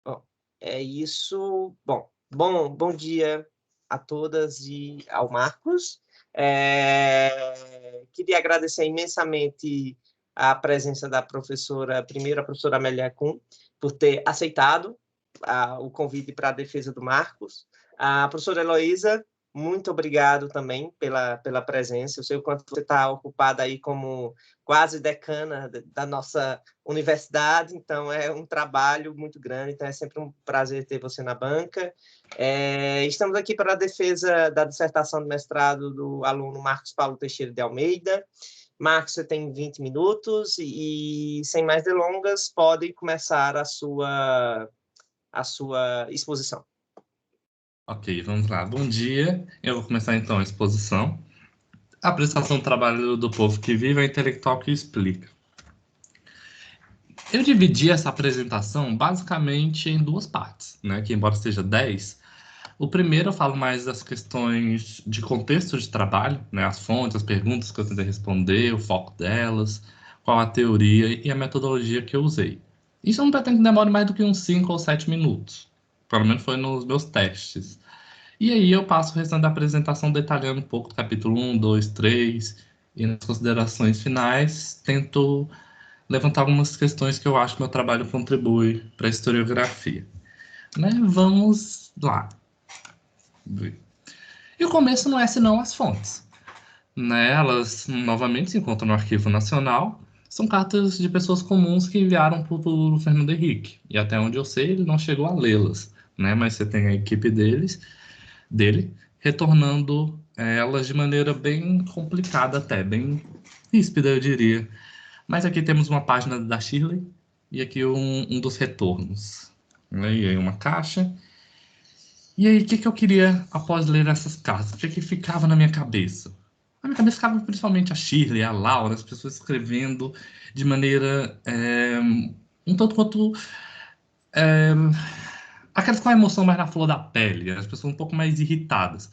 Bom, é isso. Bom dia a todas e ao Marcos. Queria agradecer imensamente a presença da professora, primeiro a professora Amélia Kuhn, por ter aceitado o convite para a defesa do Marcos. A professora Heloísa, muito obrigado também pela presença. Eu sei o quanto você está ocupada aí como quase decana da nossa universidade, então é um trabalho muito grande, então é sempre um prazer ter você na banca. Estamos aqui para a defesa da dissertação de mestrado do aluno Marcos Paulo Teixeira de Almeida. Marcos, você tem 20 minutos e sem mais delongas, pode começar a sua exposição. Ok, vamos lá. Bom dia. Eu vou começar então a exposição. A apresentação do trabalho do povo que vive é intelectual que explica. Eu dividi essa apresentação basicamente em duas partes, né? Que embora seja 10, o primeiro eu falo mais das questões de contexto de trabalho, né? As fontes, as perguntas que eu tentei responder, o foco delas, qual a teoria e a metodologia que eu usei. Isso eu não pretendo que demore mais do que uns 5 ou 7 minutos. Pelo menos foi nos meus testes. E aí eu passo o restante da apresentação detalhando um pouco do capítulo 1, 2, 3, e nas considerações finais tento levantar algumas questões que eu acho que meu trabalho contribui para a historiografia. Né? Vamos lá. E o começo não é senão as fontes. Né? Elas, novamente, se encontram no Arquivo Nacional. São cartas de pessoas comuns que enviaram para o Fernando Henrique. E até onde eu sei, ele não chegou a lê-las. Né? Mas você tem a equipe dele retornando elas de maneira bem complicada até, bem ríspida, eu diria. Mas aqui temos uma página da Shirley e aqui um dos retornos. Né? E aí uma caixa. E aí, o que eu queria após ler essas cartas? O que ficava na minha cabeça? Na minha cabeça ficava principalmente a Shirley, a Laura, as pessoas escrevendo de maneira um tanto quanto aquelas com a emoção mais na flor da pele, as pessoas um pouco mais irritadas.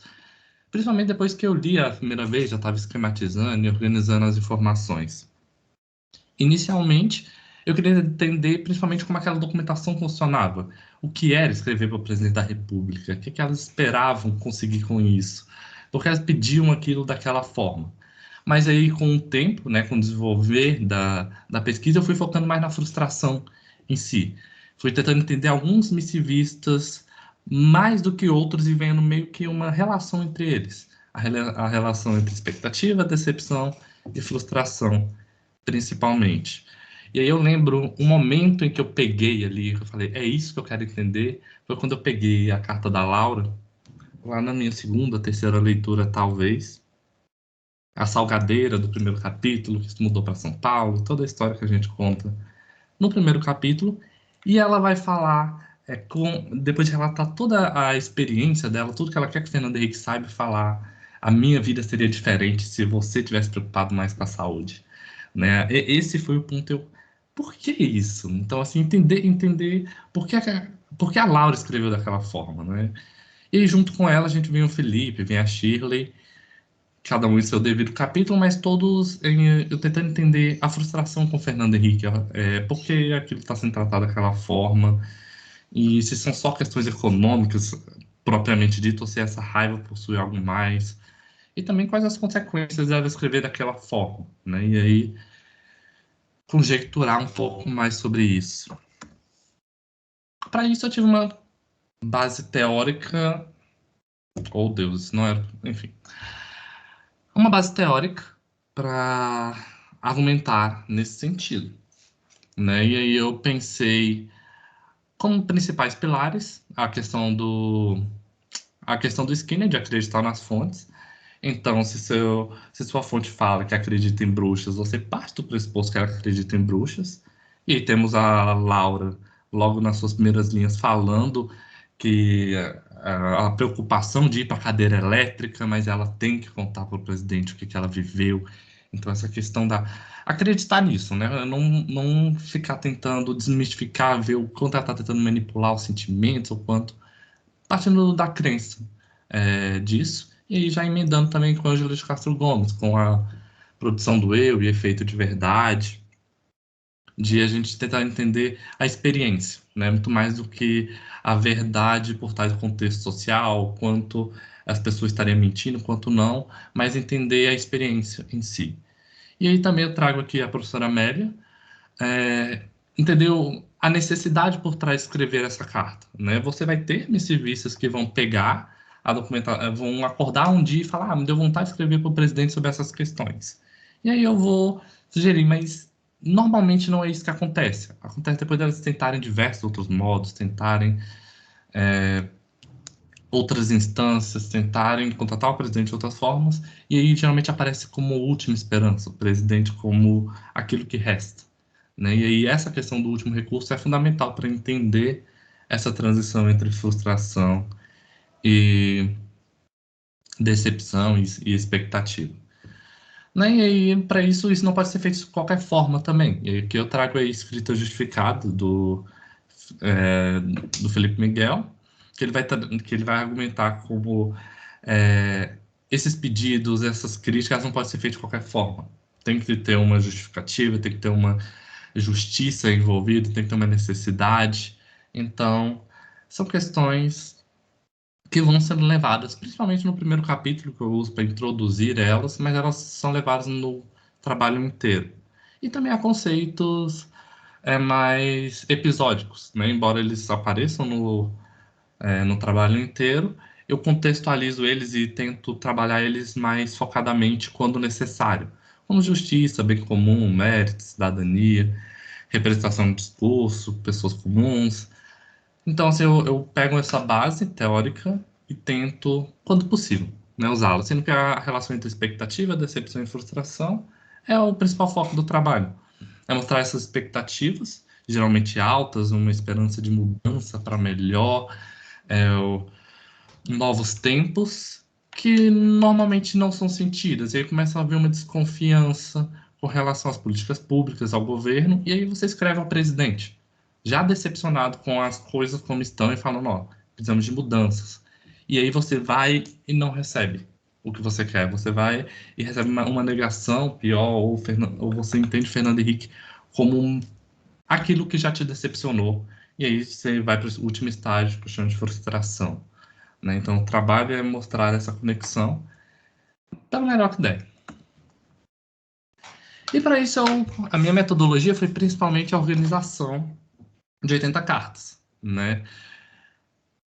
Principalmente depois que eu li a primeira vez, já estava esquematizando e organizando as informações. Inicialmente, eu queria entender principalmente como aquela documentação funcionava. O que era escrever para o presidente da República? O que elas esperavam conseguir com isso? Porque elas pediam aquilo daquela forma. Mas aí, com o tempo, né, com o desenvolver da pesquisa, eu fui focando mais na frustração em si. Fui tentando entender alguns missivistas mais do que outros e vendo meio que uma relação entre eles. A relação entre expectativa, decepção e frustração principalmente. E aí eu lembro um momento em que eu peguei ali, eu falei, é isso que eu quero entender, foi quando eu peguei a carta da Laura, lá na minha segunda, terceira leitura, talvez, a salgadeira do primeiro capítulo, que se mudou para São Paulo, toda a história que a gente conta no primeiro capítulo, e ela vai falar, depois de relatar toda a experiência dela, tudo que ela quer que o Fernando Henrique saiba falar, a minha vida seria diferente se você tivesse preocupado mais com a saúde. Né? Esse foi o ponto. Por que isso? Então, assim, entender por que a Laura escreveu daquela forma, né? E aí, junto com ela, a gente vem o Felipe, vem a Shirley, cada um em seu devido capítulo, mas todos eu tentando entender a frustração com o Fernando Henrique, por que aquilo está sendo tratado daquela forma, e se são só questões econômicas, propriamente dito, ou se essa raiva possui algo mais, e também quais as consequências dela escrever daquela forma, né? E aí conjecturar um pouco mais sobre isso. Para isso eu tive uma base teórica, oh Deus, não era, enfim, uma base teórica para argumentar nesse sentido, né? E aí eu pensei como principais pilares a questão do Skinner de acreditar nas fontes. Então, se sua fonte fala que acredita em bruxas, você parte do pressuposto que ela acredita em bruxas. E aí temos a Laura, logo nas suas primeiras linhas, falando que a preocupação de ir para a cadeira elétrica, mas ela tem que contar para o presidente o que ela viveu. Então, essa questão da acreditar nisso, né? Não ficar tentando desmistificar, ver o quanto ela está tentando manipular os sentimentos, o quanto partindo da crença disso. E aí já emendando também com a Ângela de Castro Gomes, com produção do eu e efeito de verdade, de a gente tentar entender a experiência, né? Muito mais do que a verdade por trás do contexto social, quanto as pessoas estariam mentindo, quanto não, mas entender a experiência em si. E aí também eu trago aqui a professora Amélia, entendeu a necessidade por trás de escrever essa carta, né? Você vai ter missivistas que vão pegar a documentação, vão acordar um dia e falar, me deu vontade de escrever para o presidente sobre essas questões. E aí eu vou sugerir, mas normalmente não é isso que acontece. Acontece depois delas tentarem diversos outros modos, tentarem outras instâncias, tentarem contratar o presidente de outras formas, e aí geralmente aparece como última esperança, o presidente como aquilo que resta, né? E aí essa questão do último recurso é fundamental para entender essa transição entre frustração e decepção e expectativa. Né? E aí, para isso não pode ser feito de qualquer forma também. E aqui eu trago a escrita justificada do Felipe Miguel, que ele vai argumentar como esses pedidos, essas críticas não podem ser feitas de qualquer forma. Tem que ter uma justificativa, tem que ter uma justiça envolvida, tem que ter uma necessidade. Então, são questões que vão sendo levadas, principalmente no primeiro capítulo que eu uso para introduzir elas, mas elas são levadas no trabalho inteiro. E também há conceitos mais episódicos, né? Embora eles apareçam no trabalho inteiro, eu contextualizo eles e tento trabalhar eles mais focadamente quando necessário, como justiça, bem comum, mérito, cidadania, representação do discurso, pessoas comuns. Então, assim, eu pego essa base teórica e tento, quando possível, né, usá-la, sendo que a relação entre expectativa, decepção e frustração é o principal foco do trabalho. É mostrar essas expectativas, geralmente altas, uma esperança de mudança para melhor, novos tempos, que normalmente não são sentidas. E aí começa a haver uma desconfiança com relação às políticas públicas, ao governo, e aí você escreve ao presidente, já decepcionado com as coisas como estão e falando, ó, precisamos de mudanças. E aí você vai e não recebe o que você quer. Você vai e recebe uma negação pior, ou você entende Fernando Henrique como aquilo que já te decepcionou. E aí você vai para o último estágio, que eu chamo de frustração. Né? Então, o trabalho é mostrar essa conexão da melhor que der. E para isso, a minha metodologia foi principalmente a organização de 80 cartas. Né?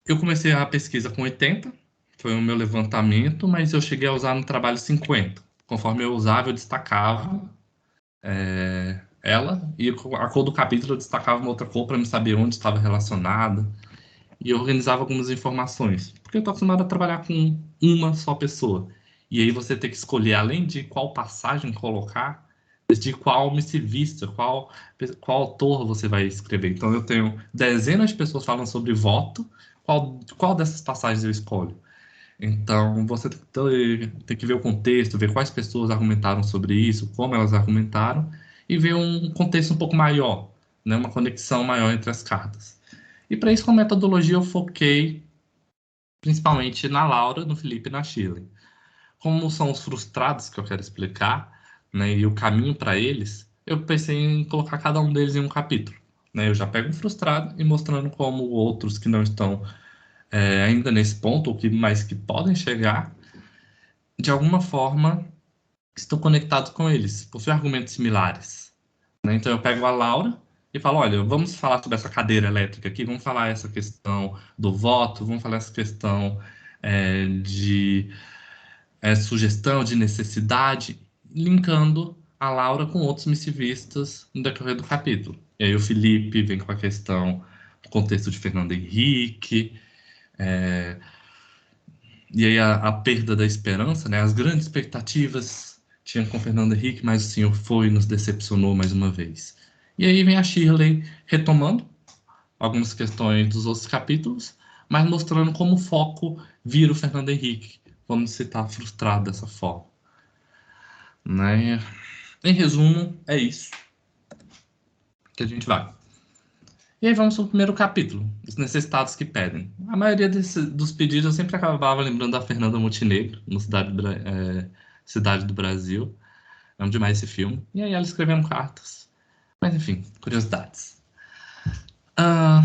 Eu comecei a pesquisa com 80, foi o meu levantamento, mas eu cheguei a usar no trabalho 50. Conforme eu usava, eu destacava ela, e a cor do capítulo eu destacava uma outra cor para me saber onde estava relacionada. E eu organizava algumas informações, porque eu estou acostumado a trabalhar com uma só pessoa. E aí você tem que escolher, além de qual passagem colocar, de qual missivista, qual autor você vai escrever. Então eu tenho dezenas de pessoas falando sobre voto, qual dessas passagens eu escolho? Então você tem que ver o contexto, ver quais pessoas argumentaram sobre isso, como elas argumentaram, e ver um contexto um pouco maior, né? Uma conexão maior entre as cartas. E para isso, com a metodologia, eu foquei principalmente na Laura, no Felipe e na Shirley. Como são os frustrados que eu quero explicar, né, e o caminho para eles, eu pensei em colocar cada um deles em um capítulo. Né? Eu já pego um frustrado e mostrando como outros que não estão ainda nesse ponto, ou mas que podem chegar, de alguma forma, estão conectados com eles, possuem argumentos similares. Né? Então eu pego a Laura e falo, olha, vamos falar sobre essa cadeira elétrica aqui, vamos falar essa questão do voto, vamos falar essa questão de sugestão, de necessidade, linkando a Laura com outros missivistas no decorrer do capítulo. E aí o Felipe vem com a questão do contexto de Fernando Henrique, e aí a perda da esperança, né? As grandes expectativas tinham com Fernando Henrique, mas o senhor foi e nos decepcionou mais uma vez. E aí vem a Shirley retomando algumas questões dos outros capítulos, mas mostrando como o foco vira o Fernando Henrique, quando você está frustrado dessa forma. Né? Em resumo, é isso que a gente vai. E aí vamos para o primeiro capítulo, os necessitados que pedem. A maioria dos pedidos eu sempre acabava lembrando da Fernanda Montenegro, no Cidade do Brasil. amo demais esse filme. E aí ela escrevendo cartas. Mas enfim, curiosidades. Ah,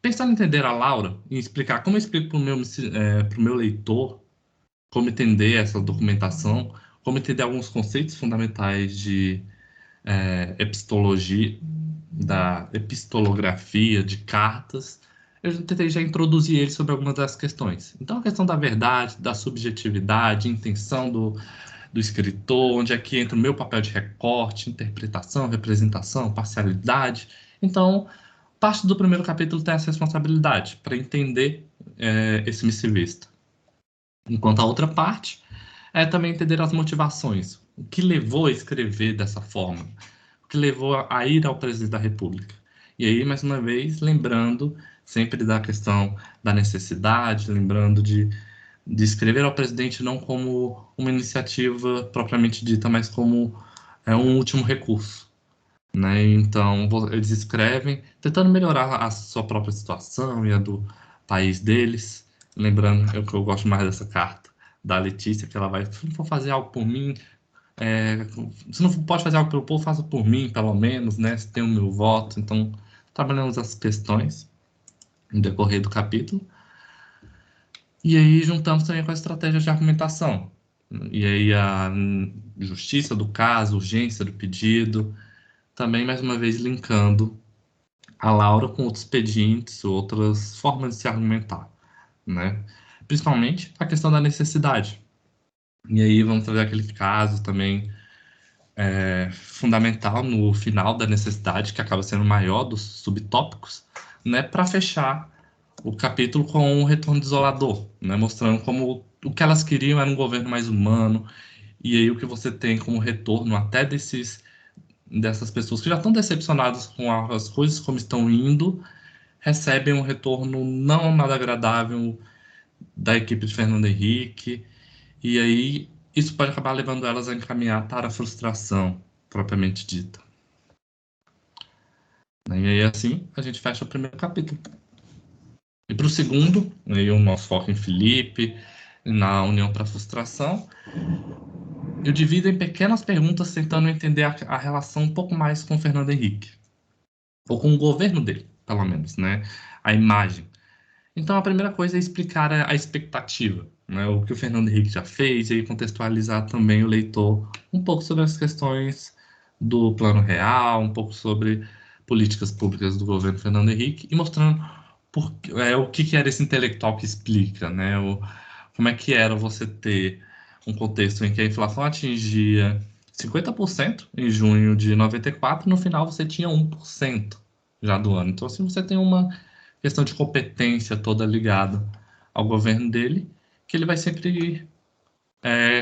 pensando em entender a Laura e explicar como eu explico pro meu leitor como entender essa documentação, como entender alguns conceitos fundamentais de epistologia, da epistolografia, de cartas, eu tentei já introduzir ele sobre algumas das questões. Então, a questão da verdade, da subjetividade, intenção do escritor, onde é que entra o meu papel de recorte, interpretação, representação, parcialidade. Então, parte do primeiro capítulo tem essa responsabilidade para entender esse missivista. Enquanto a outra parte é também entender as motivações, o que levou a escrever dessa forma, o que levou a ir ao presidente da República. E aí, mais uma vez, lembrando sempre da questão da necessidade, lembrando de escrever ao presidente não como uma iniciativa propriamente dita, mas como um último recurso. Né? Então, eles escrevem tentando melhorar a sua própria situação e a do país deles. Lembrando, que eu gosto mais dessa carta da Letícia, que ela vai, se não for fazer algo por mim, se não pode fazer algo pelo povo, faça por mim, pelo menos, né? Se tem o meu voto. Então, trabalhamos as questões no decorrer do capítulo. E aí juntamos também com a estratégia de argumentação. E aí a justiça do caso, urgência do pedido, também mais uma vez linkando a Laura com outros pedintes, outras formas de se argumentar, né? Principalmente a questão da necessidade. E aí vamos trazer aquele caso também fundamental no final da necessidade, que acaba sendo o maior dos subtópicos, né? Para fechar o capítulo com um retorno desolador, né? Mostrando como o que elas queriam era um governo mais humano, e aí o que você tem como retorno até dessas pessoas que já estão decepcionadas com as coisas como estão indo, recebem um retorno não nada agradável da equipe de Fernando Henrique, e aí isso pode acabar levando elas a encaminhar para a frustração propriamente dita. E aí assim a gente fecha o primeiro capítulo. E para o segundo, aí o nosso foco em Felipe, na união para a frustração, eu divido em pequenas perguntas tentando entender a relação um pouco mais com o Fernando Henrique, ou com o governo dele, pelo menos, né? A imagem. Então, a primeira coisa é explicar a expectativa, né? O que o Fernando Henrique já fez, e aí contextualizar também o leitor um pouco sobre as questões do Plano Real, um pouco sobre políticas públicas do governo Fernando Henrique, e mostrando o que era esse intelectual que explica, né? Como é que era você ter um contexto em que a inflação atingia 50% em junho de 94, no final você tinha 1% já do ano. Então, assim, você tem uma questão de competência toda ligada ao governo dele, que ele vai sempre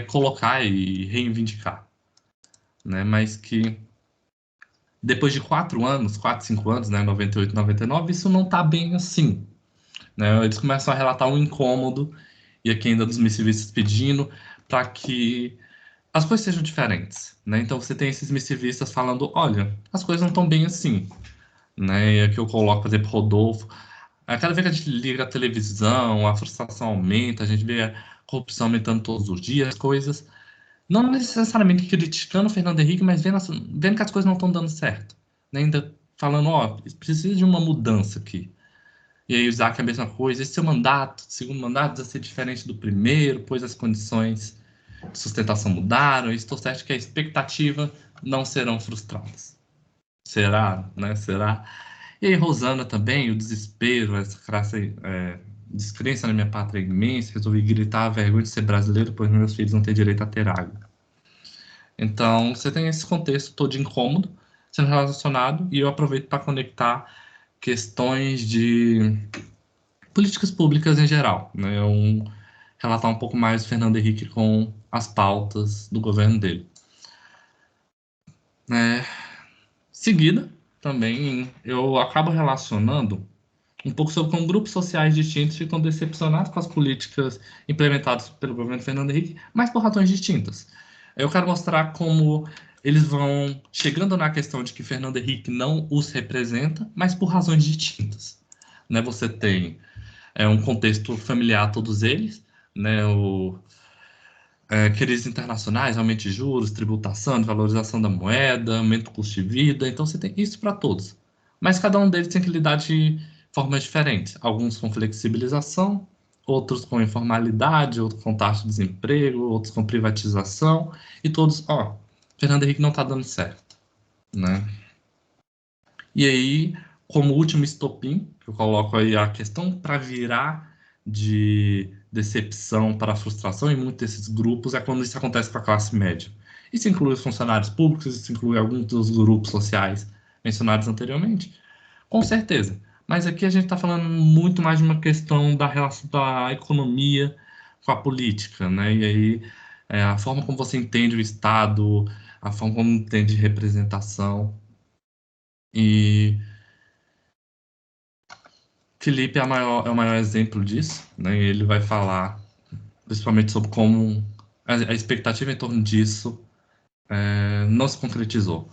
colocar e reivindicar, né? Mas que depois de 5 anos, né, 98, 99, isso não está bem assim, né? Eles começam a relatar um incômodo, e aqui ainda dos missivistas pedindo para que as coisas sejam diferentes, né? Então você tem esses missivistas falando, olha, as coisas não estão bem assim, né? E aqui eu coloco, por exemplo, Rodolfo. Cada vez que a gente liga a televisão, a frustração aumenta, a gente vê a corrupção aumentando todos os dias, coisas. Não necessariamente criticando o Fernando Henrique, mas vendo que as coisas não estão dando certo. Né? Ainda falando, ó, precisa de uma mudança aqui. E aí o Isaac é a mesma coisa. Esse seu mandato, segundo mandato, vai ser diferente do primeiro, pois as condições de sustentação mudaram. E estou certo que a expectativa não serão frustradas. Será, né? Será? E aí, Rosana também, o desespero, essa descrença na minha pátria é imensa. Resolvi gritar a vergonha de ser brasileiro, pois meus filhos não têm direito a ter água. Então, você tem esse contexto todo de incômodo sendo relacionado, e eu aproveito para conectar questões de políticas públicas em geral, né? Relatar um pouco mais o Fernando Henrique com as pautas do governo dele. Seguida, também, eu acabo relacionando um pouco sobre como grupos sociais distintos ficam decepcionados com as políticas implementadas pelo governo Fernando Henrique, mas por razões distintas. Eu quero mostrar como eles vão chegando na questão de que Fernando Henrique não os representa, mas por razões distintas. Né, você tem um contexto familiar, todos eles, né, crises internacionais, aumento de juros, tributação, desvalorização da moeda, aumento do custo de vida. Então, você tem isso para todos. Mas cada um deles tem que lidar de formas diferentes. Alguns com flexibilização, outros com informalidade, outros com taxa de desemprego, outros com privatização. E todos, Fernando Henrique não está dando certo, né? E aí, como último estopim, que eu coloco aí a questão para virar de decepção para frustração em muitos desses grupos é quando isso acontece com a classe média. Isso inclui os funcionários públicos, isso inclui alguns dos grupos sociais mencionados anteriormente, com certeza. Mas aqui a gente está falando muito mais de uma questão da relação da economia com a política, né? E aí a forma como você entende o Estado, a forma como entende representação. E Felipe é o maior exemplo disso, né? E ele vai falar principalmente sobre como a expectativa em torno disso não se concretizou.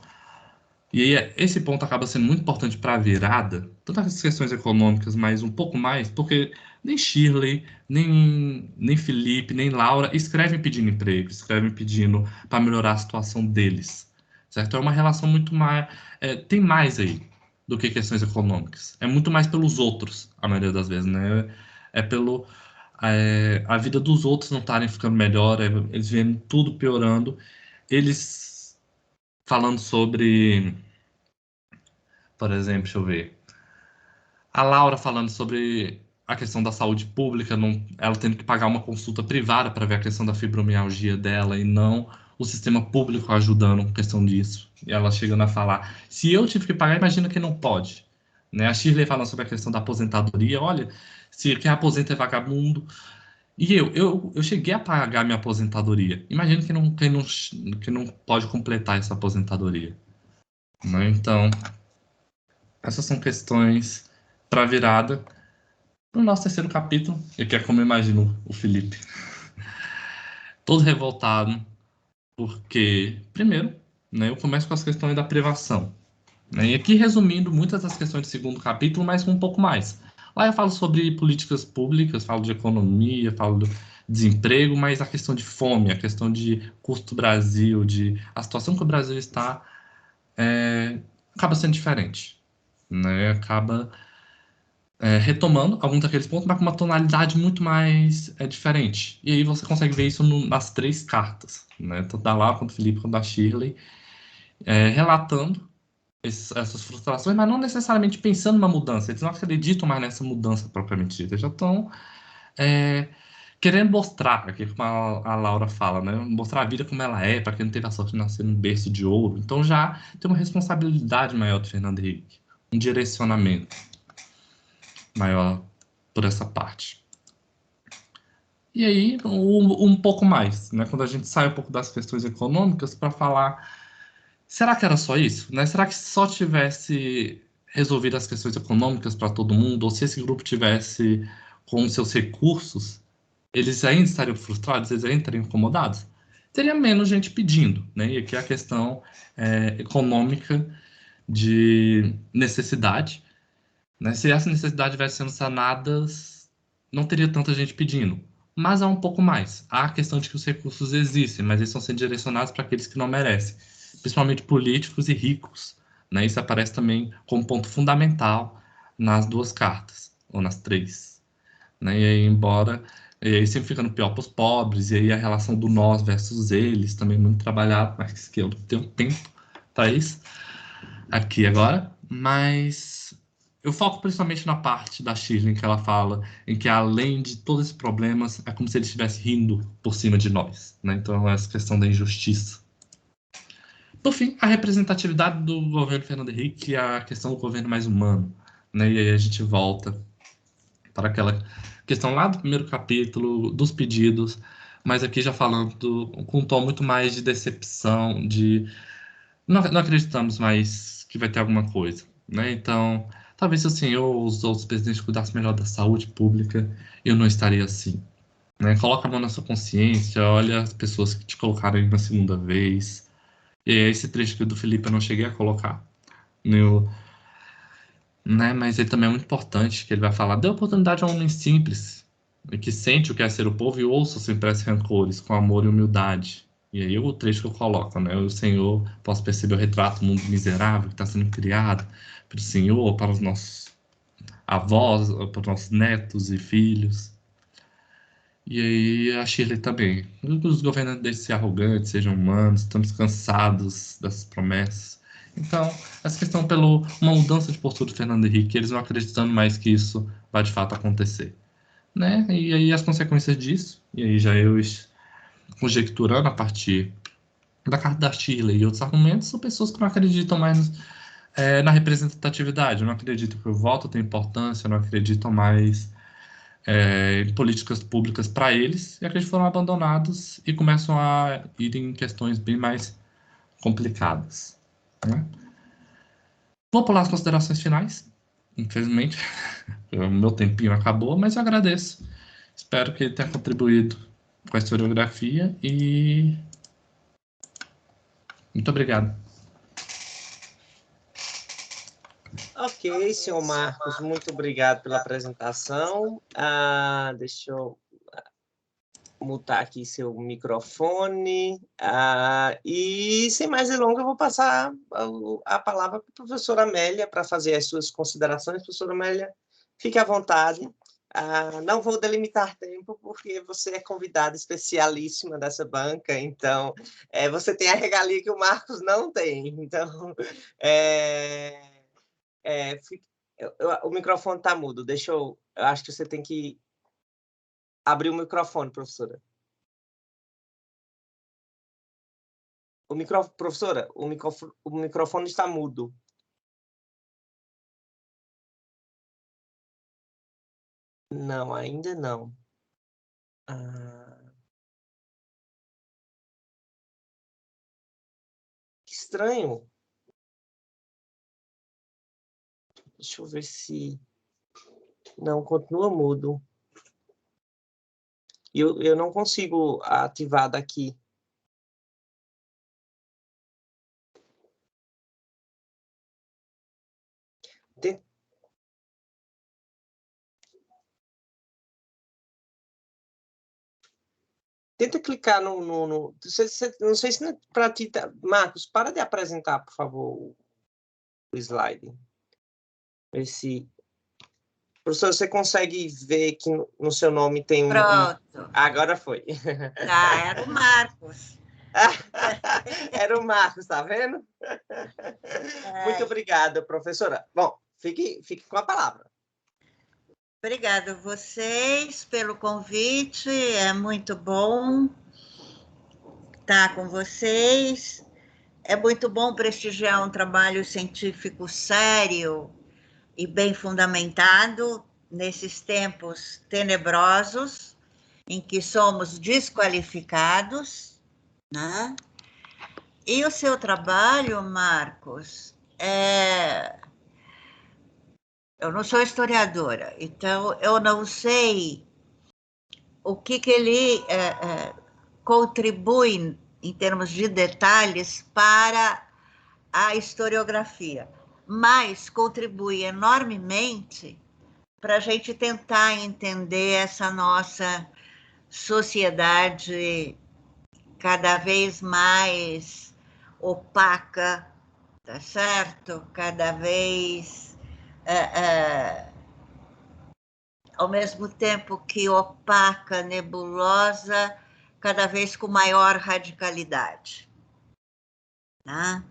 E aí, esse ponto acaba sendo muito importante para a virada, tanto as questões econômicas, mas um pouco mais, porque nem Shirley, nem Felipe, nem Laura escrevem pedindo emprego, escrevem pedindo para melhorar a situação deles, certo? É uma relação muito mais. Tem mais aí do que questões econômicas. É muito mais pelos outros, a maioria das vezes, né? É pelo. A vida dos outros não estarem ficando melhor, eles vendo tudo piorando, eles falando sobre. Por exemplo, deixa eu ver. A Laura falando sobre a questão da saúde pública, ela tendo que pagar uma consulta privada para ver a questão da fibromialgia dela e não o sistema público ajudando com questão disso. E ela chegando a falar: se eu tive que pagar, imagina quem não pode. Né? A Shirley falando sobre a questão da aposentadoria: olha, se quem aposenta é vagabundo. E eu cheguei a pagar minha aposentadoria. Imagina quem não pode completar essa aposentadoria. Né? Então, essas são questões para a virada no nosso terceiro capítulo, que é como eu imagino o Felipe. Todo revoltado, porque, primeiro, né, eu começo com as questões da privação. Né, e aqui resumindo muitas das questões do segundo capítulo, mas com um pouco mais. Lá eu falo sobre políticas públicas, falo de economia, falo do desemprego, mas a questão de fome, a questão de custo do Brasil, de a situação que o Brasil está, acaba sendo diferente. Né? Acaba retomando alguns daqueles pontos, mas com uma tonalidade muito mais diferente. E aí você consegue ver isso nas três cartas, né? Tanto da Laura, quanto do Felipe, quanto da Shirley, relatando essas frustrações, mas não necessariamente pensando numa mudança. Eles não acreditam mais nessa mudança propriamente dita. Eles já estão querendo mostrar, aqui como a Laura fala, né? Mostrar a vida como ela é, para quem não teve a sorte de nascer num berço de ouro. Então já tem uma responsabilidade maior do Fernando Henrique, um direcionamento maior por essa parte. E aí, um pouco mais, né? Quando a gente sai um pouco das questões econômicas para falar, será que era só isso? Né? Será que se só tivesse resolvido as questões econômicas para todo mundo, ou se esse grupo tivesse com seus recursos, eles ainda estariam frustrados, eles ainda estariam incomodados? Teria menos gente pedindo, né? E aqui a questão econômica de necessidade, né? Se essa necessidade tivesse sendo sanada, não teria tanta gente pedindo. Mas há um pouco mais. Há a questão de que os recursos existem, mas eles estão sendo direcionados para aqueles que não merecem, principalmente políticos e ricos. Né? Isso aparece também como ponto fundamental nas duas cartas, ou nas três. Né? E aí, embora. E aí sempre ficando pior para os pobres, e aí a relação do nós versus eles também muito trabalhado, mas que eu não tenho tempo para isso aqui agora. Mas eu foco principalmente na parte da Shirley, em que ela fala em que, além de todos esses problemas, é como se ele estivesse rindo por cima de nós. Né? Então, essa questão da injustiça. Por fim, a representatividade do governo Fernando Henrique e a questão do governo mais humano. Né? E aí a gente volta para aquela questão lá do primeiro capítulo, dos pedidos, mas aqui já falando com um tom muito mais de decepção, de não acreditamos mais que vai ter alguma coisa. Né? Então, talvez se o senhor ou os outros presidentes cuidassem melhor da saúde pública, eu não estaria assim. Né? Coloca a mão na sua consciência, olha as pessoas que te colocaram aí na segunda vez. E esse trecho aqui do Felipe eu não cheguei a colocar. No, né? Mas ele também é muito importante, que ele vai falar, dê oportunidade a homens simples. e que sente o que é ser o povo e ouça sem pressa e rancores, com amor e humildade. E aí o trecho que eu coloco, né? O Senhor, posso perceber o retrato do mundo miserável que está sendo criado pelo Senhor, para os nossos avós, para os nossos netos e filhos. E aí a Shirley também. Os governantes sejam arrogantes, sejam humanos, estamos cansados dessas promessas. Então, essa questão pela uma mudança de postura do Fernando Henrique, eles não acreditando mais que isso vai de fato acontecer, né? E aí as consequências disso, e aí já eu conjecturando a partir da carta da Shirley e outros argumentos, são pessoas que não acreditam mais na representatividade, não acreditam que o voto tem importância, não acreditam mais em políticas públicas para eles, e acreditam que foram abandonados e começam a ir em questões bem mais complicadas, né? Vou pular as considerações finais, infelizmente, o meu tempinho acabou, mas eu agradeço. Espero que ele tenha contribuído com a historiografia e muito obrigado. Ok, senhor Marcos, muito obrigado pela apresentação. Deixa eu mutar aqui seu microfone. E, sem mais delongas, eu vou passar a palavra para a professora Amélia para fazer as suas considerações. Professora Amélia, fique à vontade. Não vou delimitar tempo, porque você é convidada especialíssima dessa banca, então você tem a regalia que o Marcos não tem. Então, o microfone está mudo. Eu acho que você tem que abrir o microfone, professora. Professora, o microfone está mudo. Não, ainda não. Que estranho. Deixa eu ver se... Não, continua mudo. Eu não consigo ativar daqui. Tenta clicar no... Não sei se para ti... Marcos, para de apresentar, por favor, o slide. Ver se... Professor, você consegue ver que no seu nome tem um... Pronto. Agora foi. Tá, era o Marcos. Era o Marcos, tá vendo? Muito obrigada, professora. Bom, fique com a palavra. Obrigada a vocês pelo convite, é muito bom estar com vocês. É muito bom prestigiar um trabalho científico sério e bem fundamentado nesses tempos tenebrosos em que somos desqualificados, né? E o seu trabalho, Marcos, eu não sou historiadora, então eu não sei o que ele contribui em termos de detalhes para a historiografia, mas contribui enormemente para a gente tentar entender essa nossa sociedade cada vez mais opaca, tá certo? Cada vez ao mesmo tempo que opaca, nebulosa, cada vez com maior radicalidade. Tá?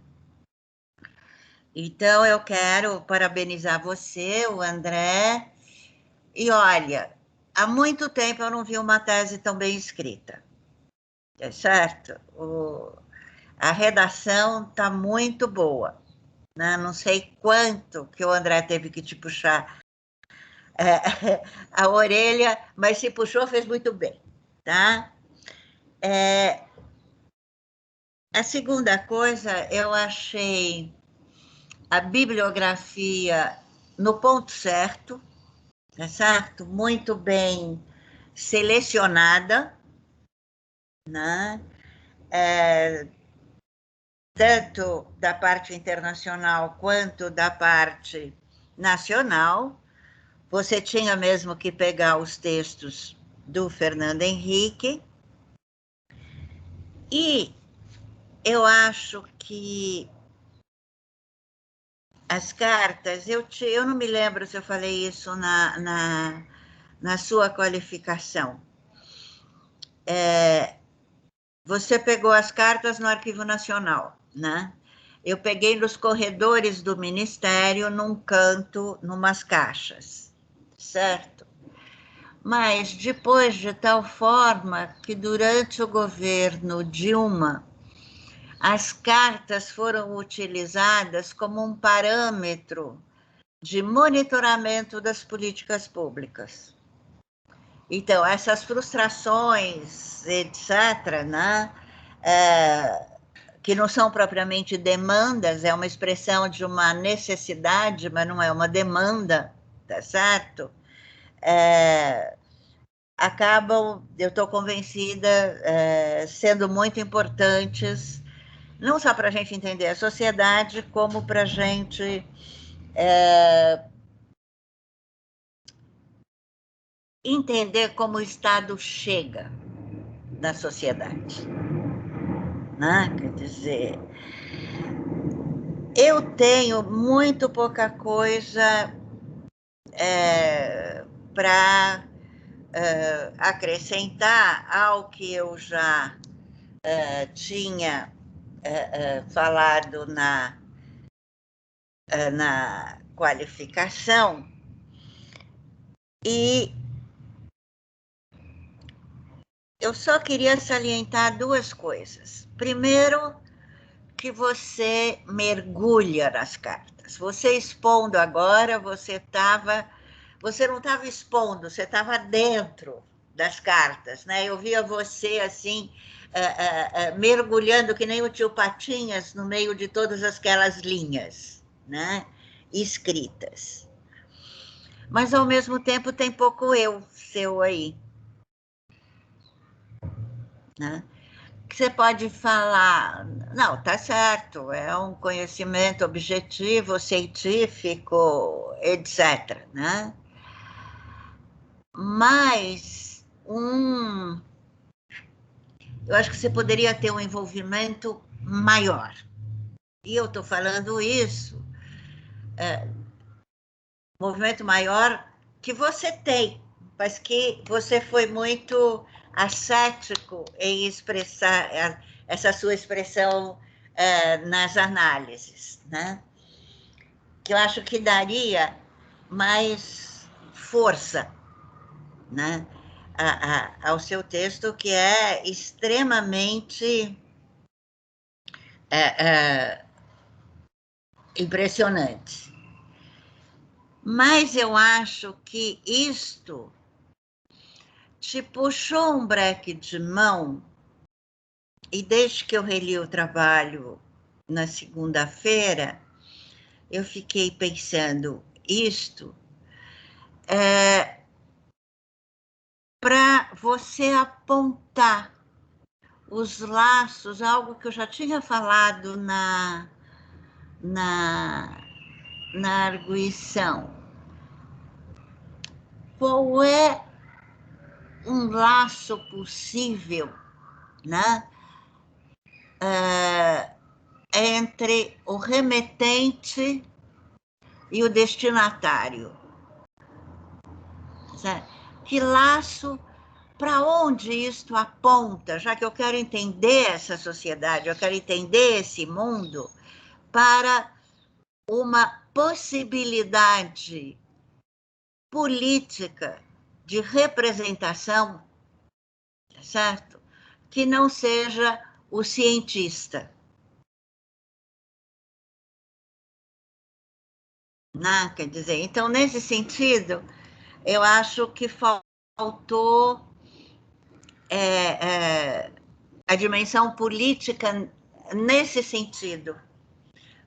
Então, eu quero parabenizar você, o André, e olha, há muito tempo eu não vi uma tese tão bem escrita, é certo? A redação está muito boa, né? Não sei quanto que o André teve que te puxar a orelha, mas se puxou, fez muito bem, tá? A segunda coisa, eu achei a bibliografia no ponto certo, tá certo? Muito bem selecionada, né? Tanto da parte internacional quanto da parte nacional. Você tinha mesmo que pegar os textos do Fernando Henrique, e eu acho que as cartas, eu não me lembro se eu falei isso na sua qualificação. Você pegou as cartas no Arquivo Nacional, né? Eu peguei nos corredores do Ministério, num canto, numas caixas, certo? Mas depois, de tal forma que durante o governo Dilma, as cartas foram utilizadas como um parâmetro de monitoramento das políticas públicas. Então, essas frustrações, etc., né, que não são propriamente demandas, é uma expressão de uma necessidade, mas não é uma demanda, tá certo? Acabam, eu estou convencida, sendo muito importantes, não só para a gente entender a sociedade, como para a gente entender como o Estado chega na sociedade. Né? Quer dizer, eu tenho muito pouca coisa para acrescentar ao que eu já tinha falado na qualificação, e eu só queria salientar duas coisas. Primeiro, que você mergulha nas cartas. Você expondo agora, você não estava expondo, você estava dentro das cartas, né? Eu via você assim, mergulhando que nem o tio Patinhas no meio de todas aquelas linhas, né? Escritas. Mas, ao mesmo tempo, tem pouco eu seu aí, né? Que você pode falar, não, tá certo, é um conhecimento objetivo, científico, etc., né? Mas eu acho que você poderia ter um envolvimento maior. E eu estou falando isso, movimento maior que você tem, mas que você foi muito ascético em expressar essa sua expressão nas análises, né? Que eu acho que daria mais força, né, ao seu texto, que é extremamente impressionante. Mas eu acho que isto te puxou um breque de mão, e desde que eu reli o trabalho na segunda-feira, eu fiquei pensando isto, para você apontar os laços, algo que eu já tinha falado na arguição. Qual é um laço possível, né, entre o remetente e o destinatário? Que laço, para onde isto aponta? Já que eu quero entender essa sociedade, eu quero entender esse mundo, para uma possibilidade política de representação, certo? Que não seja o cientista. Né? Quer dizer, então, nesse sentido, eu acho que faltou a dimensão política nesse sentido,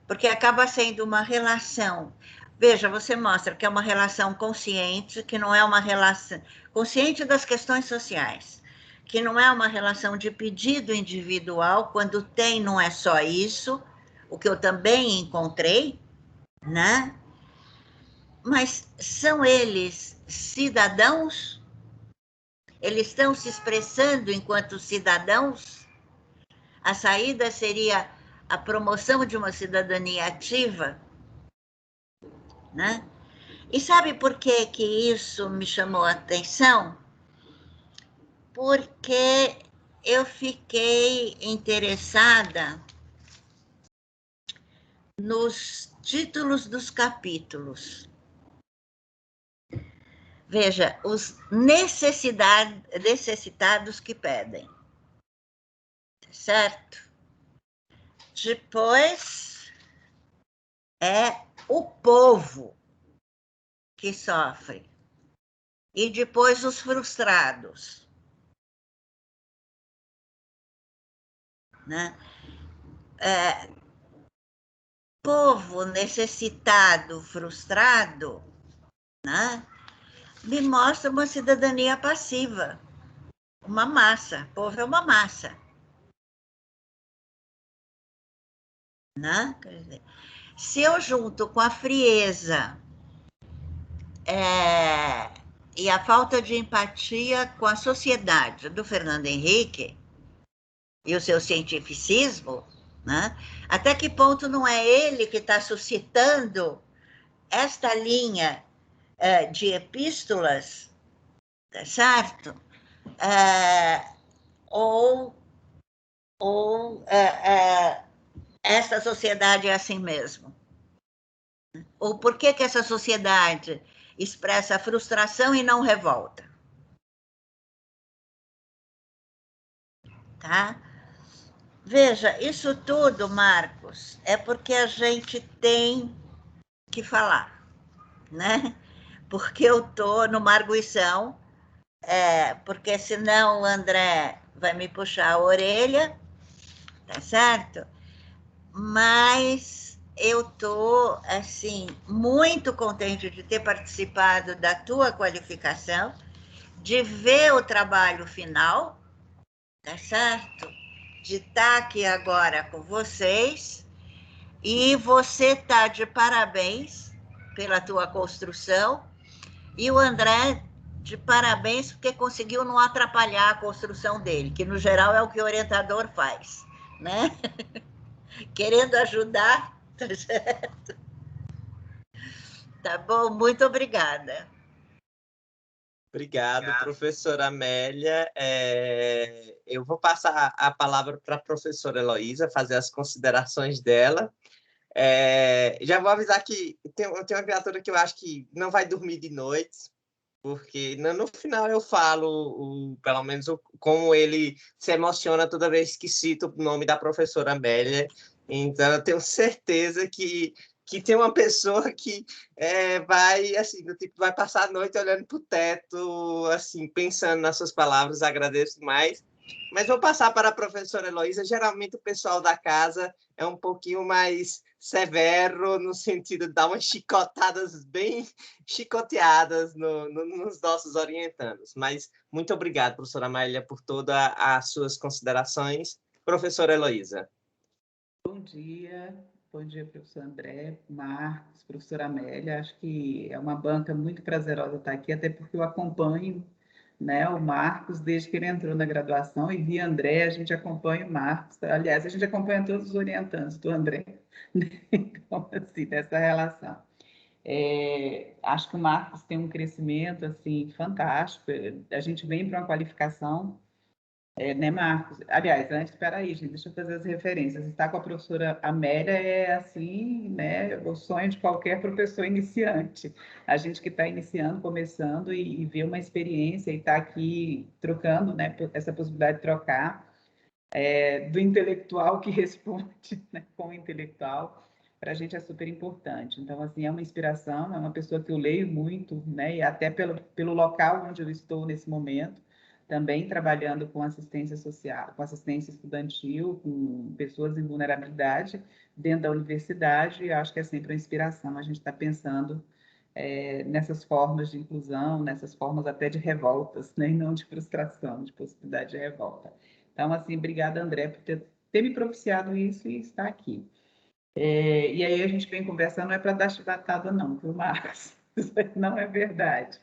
porque acaba sendo uma relação. Veja, você mostra que é uma relação consciente, que não é uma relação consciente das questões sociais, que não é uma relação de pedido individual, quando tem, não é só isso, o que eu também encontrei, né? Mas são eles cidadãos Eles estão se expressando enquanto cidadãos? A saída seria a promoção de uma cidadania ativa, né? E sabe por que isso me chamou a atenção? Porque eu fiquei interessada nos títulos dos capítulos. Veja, os necessitados que pedem, certo? Depois é o povo que sofre. E depois os frustrados, né? Povo necessitado, frustrado, né? Me mostra uma cidadania passiva, uma massa. O povo é uma massa, né? Quer dizer, se eu junto com a frieza e a falta de empatia com a sociedade do Fernando Henrique e o seu cientificismo, né? Até que ponto não é ele que está suscitando esta linha de epístolas, tá certo? Ou essa sociedade é assim mesmo? Ou por que essa sociedade expressa frustração e não revolta? Tá? Veja, isso tudo, Marcos, é porque a gente tem que falar, né? Porque eu estou numa arguição, porque senão o André vai me puxar a orelha, tá certo? Mas eu estou, assim, muito contente de ter participado da tua qualificação, de ver o trabalho final, tá certo? De estar aqui agora com vocês, e você está de parabéns pela tua construção, e o André de parabéns porque conseguiu não atrapalhar a construção dele, que no geral é o que o orientador faz, né? Querendo ajudar, tá certo? Tá bom, muito obrigada. Obrigado, professora Amélia. Eu vou passar a palavra para a professora Heloísa, fazer as considerações dela. Já vou avisar que tem uma criatura que eu acho que não vai dormir de noite, porque no final eu falo, pelo menos, como ele se emociona toda vez que cito o nome da professora Amélia. Então, eu tenho certeza que tem uma pessoa que vai, assim, do tipo, vai passar a noite olhando para o teto, assim, pensando nas suas palavras. Agradeço mais. Mas vou passar para a professora Heloísa. Geralmente, o pessoal da casa é um pouquinho mais severo, no sentido de dar umas chicotadas bem chicoteadas nos nossos orientandos. Mas muito obrigado, professora Amélia, por todas as suas considerações. Professora Heloísa. Bom dia, professor André, Marcos, professora Amélia. Acho que é uma banca muito prazerosa estar aqui, até porque eu acompanho, né, o Marcos desde que ele entrou na graduação, e via André, a gente acompanha o Marcos. Aliás, a gente acompanha todos os orientandos do André, então, assim, dessa relação. Acho que o Marcos tem um crescimento assim fantástico. A gente vem para uma qualificação, né, Marcos? Aliás, antes, espera aí, gente, deixa eu fazer as referências. Estar com a professora Amélia é assim, né, o sonho de qualquer professor iniciante. A gente que está iniciando, começando e vê uma experiência e está aqui trocando, né, essa possibilidade de trocar do intelectual que responde, né, com o intelectual. Para a gente é super importante. Então, assim, é uma inspiração, é uma pessoa que eu leio muito, né? E até pelo local onde eu estou nesse momento, também trabalhando com assistência social, com assistência estudantil, com pessoas em vulnerabilidade dentro da universidade, e acho que é sempre uma inspiração. A gente está pensando nessas formas de inclusão, nessas formas até de revoltas, né? E não de frustração, de possibilidade de revolta. Então, assim, obrigada, André, por ter me propiciado isso e estar aqui. E aí a gente vem conversando, não é para dar chibatada não, viu, Marcos? Isso não é verdade.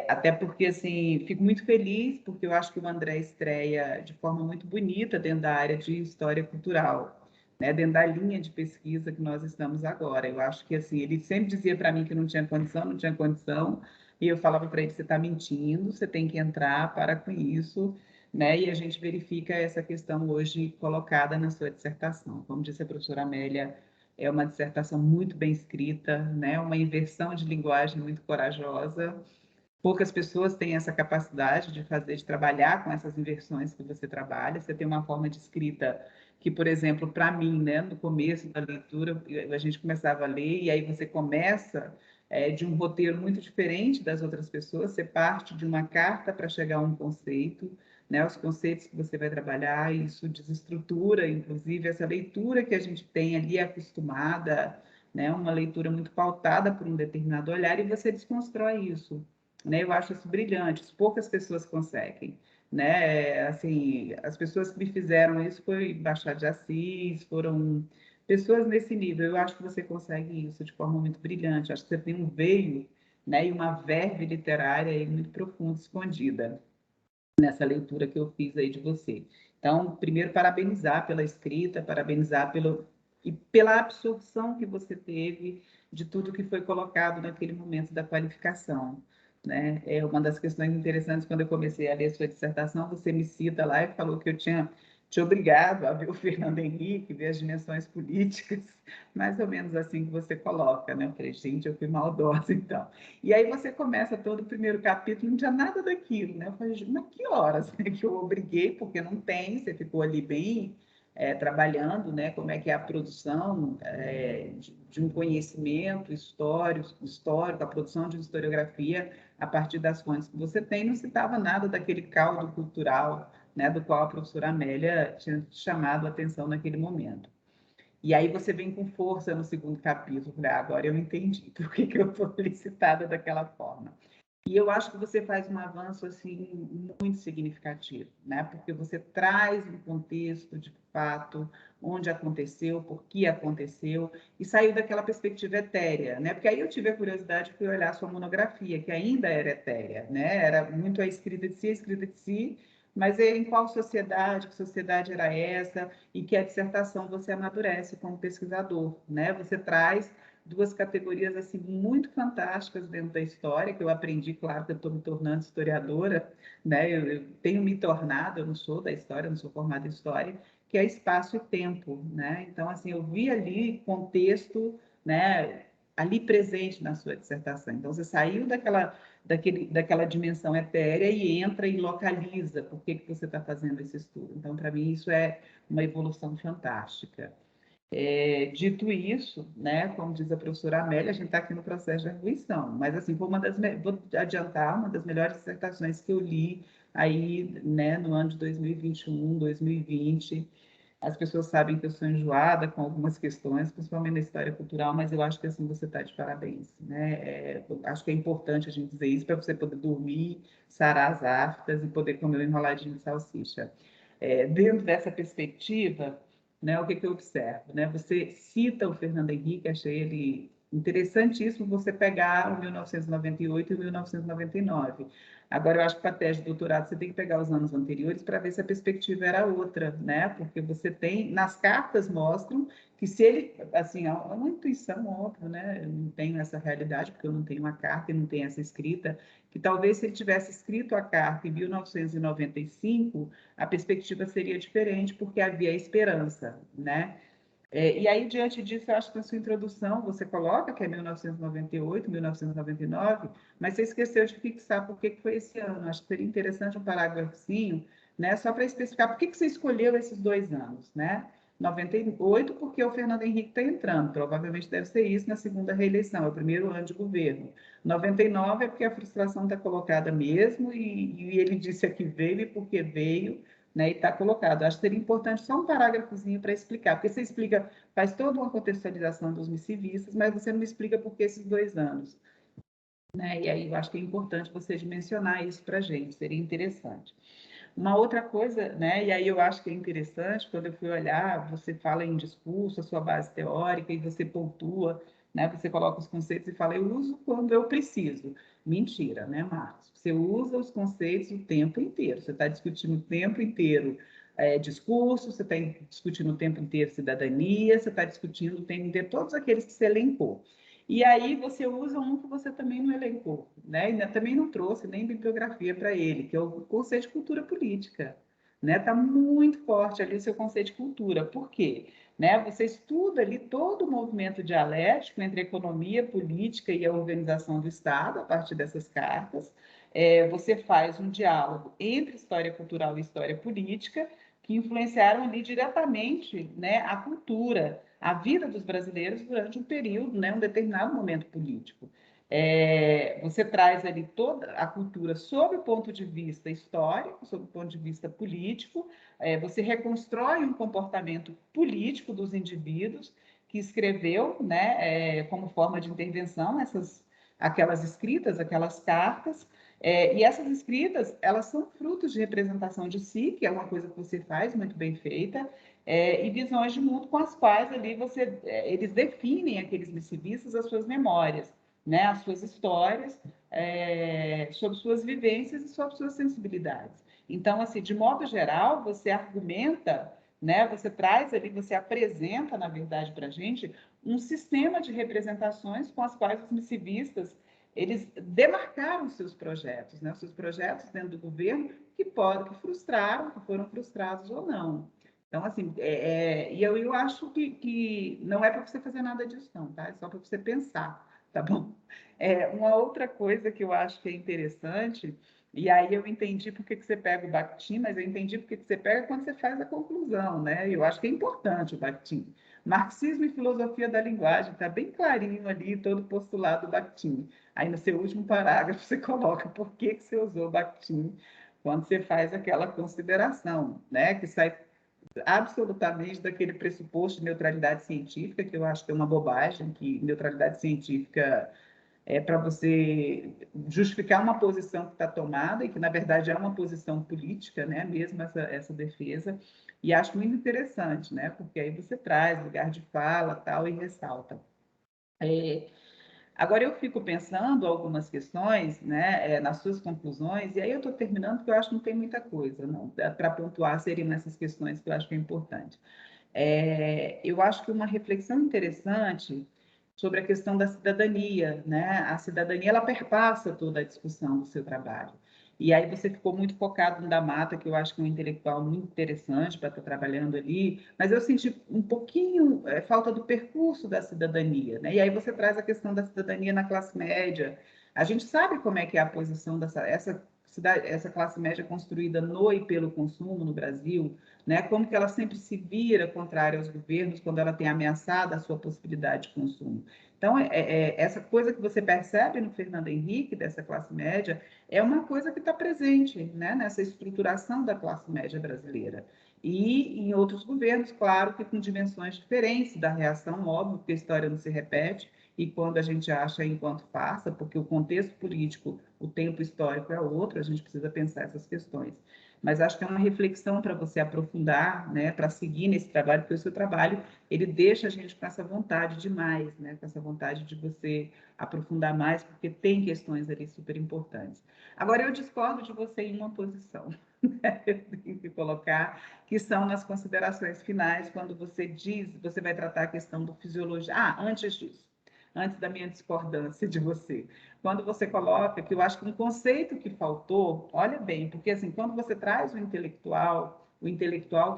Até porque, assim, fico muito feliz, porque eu acho que o André estreia de forma muito bonita dentro da área de história cultural, né? Dentro da linha de pesquisa que nós estamos agora. Eu acho que, assim, ele sempre dizia para mim que não tinha condição, e eu falava para ele, você está mentindo, você tem que entrar, para com isso, né? E a gente verifica essa questão hoje colocada na sua dissertação. Como disse a professora Amélia, é uma dissertação muito bem escrita, né? Uma inversão de linguagem muito corajosa. Poucas pessoas têm essa capacidade de trabalhar com essas inversões que você trabalha. Você tem uma forma de escrita que, por exemplo, para mim, né, no começo da leitura, a gente começava a ler e aí você começa de um roteiro muito diferente das outras pessoas. Você parte de uma carta para chegar a um conceito, né, os conceitos que você vai trabalhar, isso desestrutura, inclusive, essa leitura que a gente tem ali acostumada, né, uma leitura muito pautada por um determinado olhar, e você desconstrói isso. Né? Eu acho isso brilhante, poucas pessoas conseguem. Né? Assim, as pessoas que me fizeram isso foi Machado de Assis, foram pessoas nesse nível. Eu acho que você consegue isso de forma muito brilhante. Acho que você tem um veio, né, e uma verve literária aí muito profunda, escondida nessa leitura que eu fiz aí de você. Então, primeiro, parabenizar pela escrita, parabenizar e pela absorção que você teve de tudo que foi colocado naquele momento da qualificação. Né? É uma das questões interessantes, quando eu comecei a ler a sua dissertação, você me cita lá e falou que eu tinha te obrigado a ver o Fernando Henrique, ver as dimensões políticas, mais ou menos assim que você coloca, né? Eu falei, gente, eu fui maldosa, então. E aí você começa todo o primeiro capítulo, não tinha nada daquilo, né? Eu falei, mas que horas que eu obriguei, porque não tem, você ficou ali bem trabalhando, né? Como é que é a produção de um conhecimento histórico, a produção de historiografia a partir das fontes que você tem, não citava nada daquele caldo cultural, né, do qual a professora Amélia tinha chamado a atenção naquele momento. E aí você vem com força no segundo capítulo, agora eu entendi por que eu estou felicitada daquela forma. E eu acho que você faz um avanço assim muito significativo, né? Porque você traz um contexto de fato, onde aconteceu, por que aconteceu, e saiu daquela perspectiva etérea, né? Porque aí eu tive a curiosidade de olhar a sua monografia, que ainda era etérea, né? Era muito a escrita de si, mas em qual sociedade, que sociedade era essa, e que a dissertação você amadurece como pesquisador, né? Você traz duas categorias assim muito fantásticas dentro da história, que eu aprendi, claro que eu estou me tornando historiadora, né? Eu tenho me tornado, eu não sou da história, eu não sou formada em história, que é espaço e tempo, né? Então, assim, eu vi ali contexto, né, ali presente na sua dissertação. Então, você saiu daquela dimensão etérea e entra e localiza por que você está fazendo esse estudo. Então, para mim, isso é uma evolução fantástica. Dito isso, né, como diz a professora Amélia, a gente está aqui no processo de arguição, mas assim, foi vou adiantar, uma das melhores dissertações que eu li aí, né, no ano de 2021, 2020. As pessoas sabem que eu sou enjoada com algumas questões, principalmente na história cultural, mas eu acho que assim você está de parabéns, né? Acho que é importante a gente dizer isso para você poder dormir, sarar as aftas e poder comer um enroladinho de salsicha. Dentro dessa perspectiva, né, o que eu observo? Né? Você cita o Fernando Henrique, achei ele interessantíssimo você pegar o 1998 e o 1999. Agora, eu acho que para a tese de doutorado você tem que pegar os anos anteriores para ver se a perspectiva era outra, né? Porque você tem, nas cartas mostram que se ele, assim, é uma intuição, óbvio, né? Eu não tenho essa realidade, porque eu não tenho uma carta e não tenho essa escrita, que talvez se ele tivesse escrito a carta em 1995, a perspectiva seria diferente, porque havia esperança, né? E aí, diante disso, eu acho que na sua introdução você coloca que é 1998, 1999, mas você esqueceu de fixar por que foi esse ano. Acho que seria interessante um parágrafozinho, né, só para especificar por que você escolheu esses 2 anos, né? 98, porque o Fernando Henrique está entrando, provavelmente deve ser isso na segunda reeleição, é o primeiro ano de governo. 99 é porque a frustração está colocada mesmo, e ele disse a que veio e por que veio, né, e está colocado. Acho que seria importante só um parágrafozinho para explicar, porque você explica, faz toda uma contextualização dos missivistas, mas você não me explica por que esses 2 anos. Né? E aí eu acho que é importante você mencionar isso para a gente, seria interessante. Uma outra coisa, né, e aí eu acho que é interessante, quando eu fui olhar, você fala em discurso, a sua base teórica, e você pontua, né, você coloca os conceitos e fala, eu uso quando eu preciso. Mentira, né, Marcos? Você usa os conceitos o tempo inteiro, você está discutindo o tempo inteiro discurso, você está discutindo o tempo inteiro cidadania, você está discutindo o tempo inteiro todos aqueles que você elencou. E aí você usa um que você também não elencou, né? E também não trouxe nem bibliografia para ele, que é o conceito de cultura política. Né? Tá muito forte ali o seu conceito de cultura. Por quê? Né? Você estuda ali todo o movimento dialético entre a economia, política e a organização do Estado, a partir dessas cartas. Você faz um diálogo entre história cultural e história política, que influenciaram ali diretamente, né, a cultura, a vida dos brasileiros durante um período, né, um determinado momento político. Você traz ali toda a cultura sob o ponto de vista histórico, sob o ponto de vista político, você reconstrói um comportamento político dos indivíduos que escreveu, né, como forma de intervenção aquelas escritas, aquelas cartas, e essas escritas, elas são frutos de representação de si, que é uma coisa que você faz muito bem feita, e visões de mundo com as quais ali eles definem, aqueles missivistas, as suas memórias, né, as suas histórias, sobre suas vivências e sobre suas sensibilidades. Então, assim, de modo geral, você argumenta, né, você traz ali, você apresenta, na verdade, para a gente, um sistema de representações com as quais os missivistas eles demarcaram seus projetos, né? Os seus projetos dentro do governo que frustraram, que foram frustrados ou não. Então, assim, e eu acho que não é para você fazer nada disso, não, tá? É só para você pensar, tá bom? Uma outra coisa que eu acho que é interessante, e aí eu entendi por que você pega o Bakhtin, mas eu entendi por que você pega quando você faz a conclusão, né? Eu acho que é importante o Bakhtin. Marxismo e filosofia da linguagem, está bem clarinho ali todo o postulado do Bakhtin. Aí no seu último parágrafo você coloca por que você usou o Bakhtin quando você faz aquela consideração, né? Que sai absolutamente daquele pressuposto de neutralidade científica, que eu acho que é uma bobagem, que neutralidade científica é para você justificar uma posição que está tomada e que, na verdade, é uma posição política, né? Mesmo essa defesa. E acho muito interessante, né? Porque aí você traz lugar de fala tal e ressalta. Agora, eu fico pensando algumas questões, né, nas suas conclusões, e aí eu estou terminando porque eu acho que não tem muita coisa, não. Para pontuar, seriam essas questões que eu acho que é importante. Eu acho que uma reflexão interessante sobre a questão da cidadania, né? A cidadania, ela perpassa toda a discussão do seu trabalho. E aí você ficou muito focado no da Mata, que eu acho que é um intelectual muito interessante para estar trabalhando ali, mas eu senti um pouquinho falta do percurso da cidadania, né? E aí você traz a questão da cidadania na classe média. A gente sabe como é que é a posição essa classe média construída no e pelo consumo no Brasil, né? Como que ela sempre se vira contrária aos governos quando ela tem ameaçada a sua possibilidade de consumo. Então, essa coisa que você percebe no Fernando Henrique, dessa classe média, é uma coisa que está presente, né? Nessa estruturação da classe média brasileira. E em outros governos, claro, que com dimensões diferentes da reação, óbvio, porque a história não se repete, e quando a gente acha enquanto farsa, porque o contexto político, o tempo histórico é outro, a gente precisa pensar essas questões. Mas acho que é uma reflexão para você aprofundar, né, para seguir nesse trabalho, porque o seu trabalho, ele deixa a gente com essa vontade demais, né, com essa vontade de você aprofundar mais, porque tem questões ali super importantes. Agora, eu discordo de você em uma posição, né, eu tenho que colocar, que são nas considerações finais, quando você diz, você vai tratar a questão do fisiologia. Antes disso, antes da minha discordância de você, quando você coloca, que eu acho que um conceito que faltou, olha bem, porque assim, quando você traz o intelectual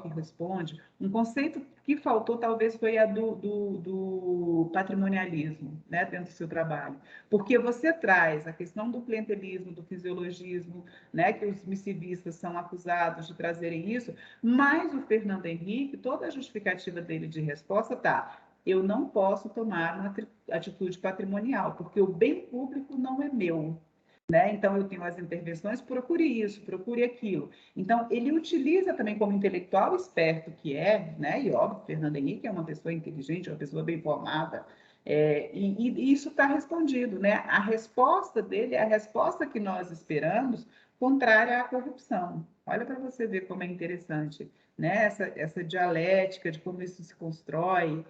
que responde, um conceito que faltou talvez foi a do patrimonialismo, né, dentro do seu trabalho, porque você traz a questão do clientelismo, do fisiologismo, né, que os missivistas são acusados de trazerem isso, mas o Fernando Henrique, toda a justificativa dele de resposta está: eu não posso tomar uma atitude patrimonial, porque o bem público não é meu. Né? Então, eu tenho as intervenções, procure isso, procure aquilo. Então, ele utiliza também como intelectual esperto que é, né? E óbvio, Fernando Henrique é uma pessoa inteligente, uma pessoa bem formada, e isso está respondido. Né? A resposta dele é a resposta que nós esperamos, contrária à corrupção. Olha para você ver como é interessante. né? Essa dialética de como isso se constrói,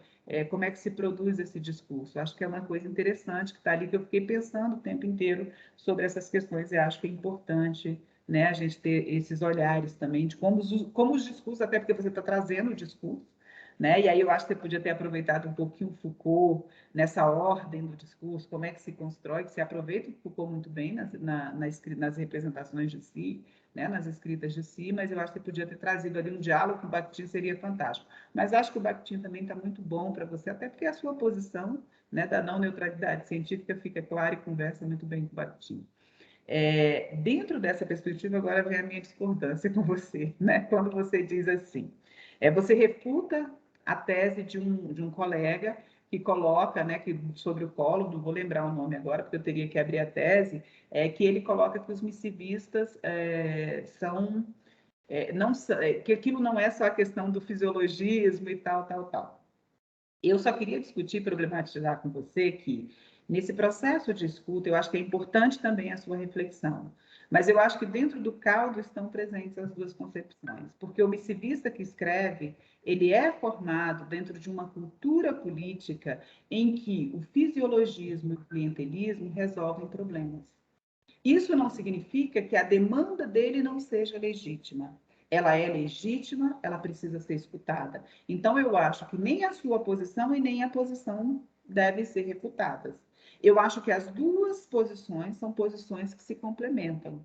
como é que se produz esse discurso. Acho que é uma coisa interessante que está ali, que eu fiquei pensando o tempo inteiro sobre essas questões, e acho que é importante, né, a gente ter esses olhares também de como os discursos, até porque você está trazendo o discurso, né? E aí eu acho que você podia ter aproveitado um pouquinho Foucault nessa ordem do discurso, como é que se constrói, que se aproveita o Foucault muito bem nas representações de si, né, nas escritas de si, mas eu acho que você podia ter trazido ali um diálogo com o Bakhtin, seria fantástico. Mas acho que o Bakhtin também está muito bom para você, até porque a sua posição, né, da não neutralidade científica fica clara e conversa muito bem com o Bakhtin. Dentro dessa perspectiva, agora vem a minha discordância com você, né? Quando você diz assim, você refuta a tese de um colega que coloca, né, que sobre o Collor, não vou lembrar o nome agora, porque eu teria que abrir a tese, que ele coloca que os missivistas são, não, que aquilo não é só a questão do fisiologismo e tal, tal, tal. Eu só queria discutir, problematizar com você que, nesse processo de escuta, eu acho que é importante também a sua reflexão, mas eu acho que dentro do caldo estão presentes as duas concepções, porque o missivista que escreve, ele é formado dentro de uma cultura política em que o fisiologismo e o clientelismo resolvem problemas. Isso não significa que a demanda dele não seja legítima. Ela é legítima, ela precisa ser escutada. Então, eu acho que nem a sua posição e nem a posição devem ser refutadas. Eu acho que as duas posições são posições que se complementam.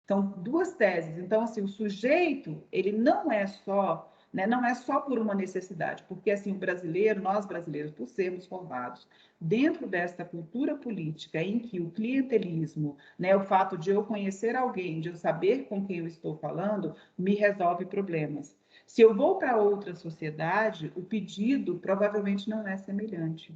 São duas teses. Então, assim, o sujeito, ele não é só, né, não é só por uma necessidade, porque assim, o brasileiro, nós brasileiros, por sermos formados dentro desta cultura política em que o clientelismo, né, o fato de eu conhecer alguém, de eu saber com quem eu estou falando, me resolve problemas. Se eu vou para outra sociedade, o pedido provavelmente não é semelhante,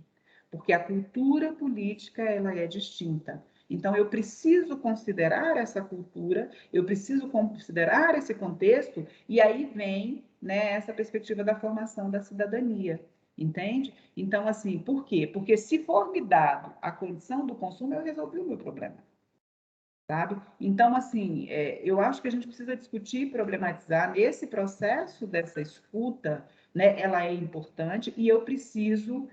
porque a cultura política ela é distinta. Então, eu preciso considerar essa cultura, eu preciso considerar esse contexto, e aí vem, né, essa perspectiva da formação da cidadania, entende? Então, assim, por quê? Porque se for me dado a condição do consumo, eu resolvi o meu problema, sabe? Então, assim, eu acho que a gente precisa discutir, problematizar nesse processo dessa escuta, né, ela é importante, e eu preciso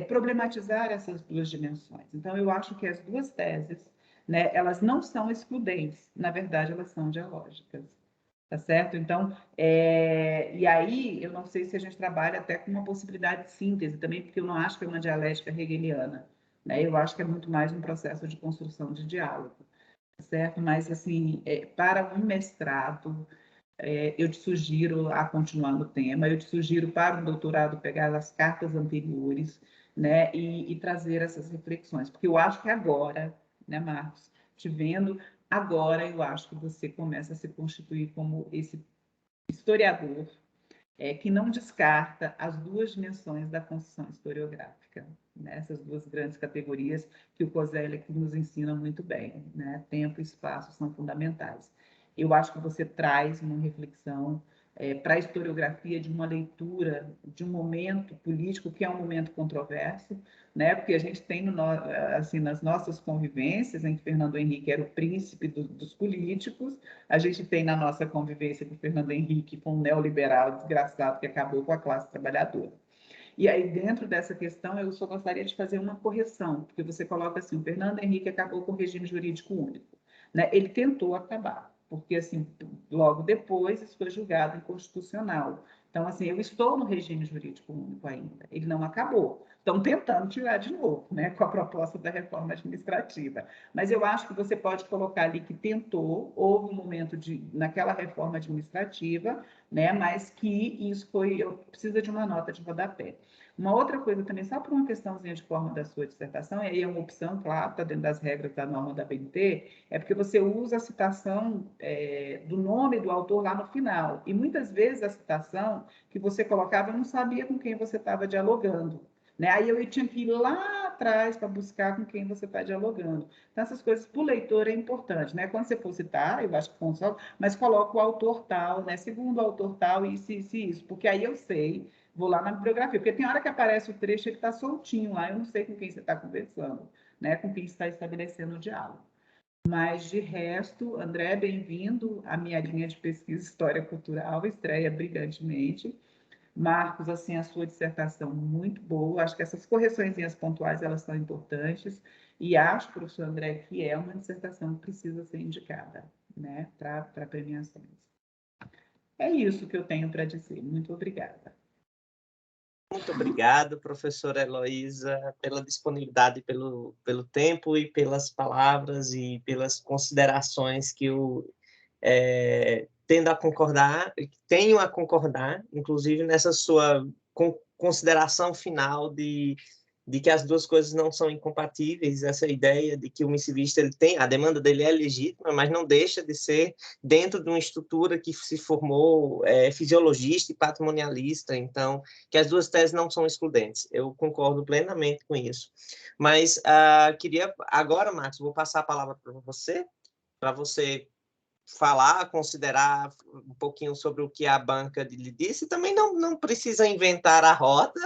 problematizar essas duas dimensões. Então, eu acho que as duas teses, né, elas não são excludentes, na verdade, elas são dialógicas, tá certo? Então, e aí, eu não sei se a gente trabalha até com uma possibilidade de síntese também, porque eu não acho que é uma dialética hegeliana, né? Eu acho que é muito mais um processo de construção de diálogo, tá certo? Mas, assim, para um mestrado, eu te sugiro a continuar no tema, eu te sugiro para o doutorado pegar as cartas anteriores, né, e trazer essas reflexões, porque eu acho que agora, né, Marcos, te vendo, agora eu acho que você começa a se constituir como esse historiador que não descarta as duas dimensões da construção historiográfica, né? Essas duas grandes categorias que o Koselleck nos ensina muito bem, né? Tempo e espaço são fundamentais. Eu acho que você traz uma reflexão para a historiografia de uma leitura de um momento político que é um momento controverso, né? Porque a gente tem assim, nas nossas convivências em que Fernando Henrique era o príncipe dos políticos, a gente tem na nossa convivência que o Fernando Henrique foi um neoliberal desgraçado que acabou com a classe trabalhadora. E aí, dentro dessa questão, eu só gostaria de fazer uma correção, porque você coloca assim, o Fernando Henrique acabou com o regime jurídico único, né? Ele tentou acabar, porque assim, logo depois isso foi julgado inconstitucional. Então, assim, eu estou no regime jurídico único ainda, ele não acabou. Estão tentando tirar de novo, né, com a proposta da reforma administrativa. Mas eu acho que você pode colocar ali que tentou, houve um momento naquela reforma administrativa, né, mas que isso precisa de uma nota de rodapé. Uma outra coisa também, só por uma questãozinha de forma da sua dissertação, e aí é uma opção, claro, está dentro das regras da norma da BNT, é porque você usa a citação do nome do autor lá no final. E muitas vezes a citação que você colocava, eu não sabia com quem você estava dialogando, né? Aí eu tinha que ir lá atrás para buscar com quem você está dialogando. Então, essas coisas para o leitor é importante, né? Quando você for citar, eu acho que consola, mas coloca o autor tal, né? Segundo o autor tal, isso, porque aí eu sei, vou lá na bibliografia, porque tem hora que aparece o trecho, ele está soltinho lá, eu não sei com quem você está conversando, né? Com quem está estabelecendo o diálogo. Mas, de resto, André, bem-vindo à minha linha de pesquisa História Cultural, estreia brilhantemente. Marcos, assim, a sua dissertação muito boa, acho que essas correçõezinhas pontuais, elas são importantes, e acho, professor André, que é uma dissertação que precisa ser indicada, né, para premiações. É isso que eu tenho para dizer. Muito obrigada. Muito obrigado, professora Heloísa, pela disponibilidade, pelo tempo e pelas palavras e pelas considerações que eu tenho a concordar, inclusive nessa sua consideração final de que as duas coisas não são incompatíveis, essa ideia de que o missivista a demanda dele é legítima, mas não deixa de ser dentro de uma estrutura que se formou fisiologista e patrimonialista, então, que as duas teses não são excludentes. Eu concordo plenamente com isso. Mas queria, agora, Marcos, vou passar a palavra para você falar, considerar um pouquinho sobre o que a banca lhe disse, e também não precisa inventar a roda,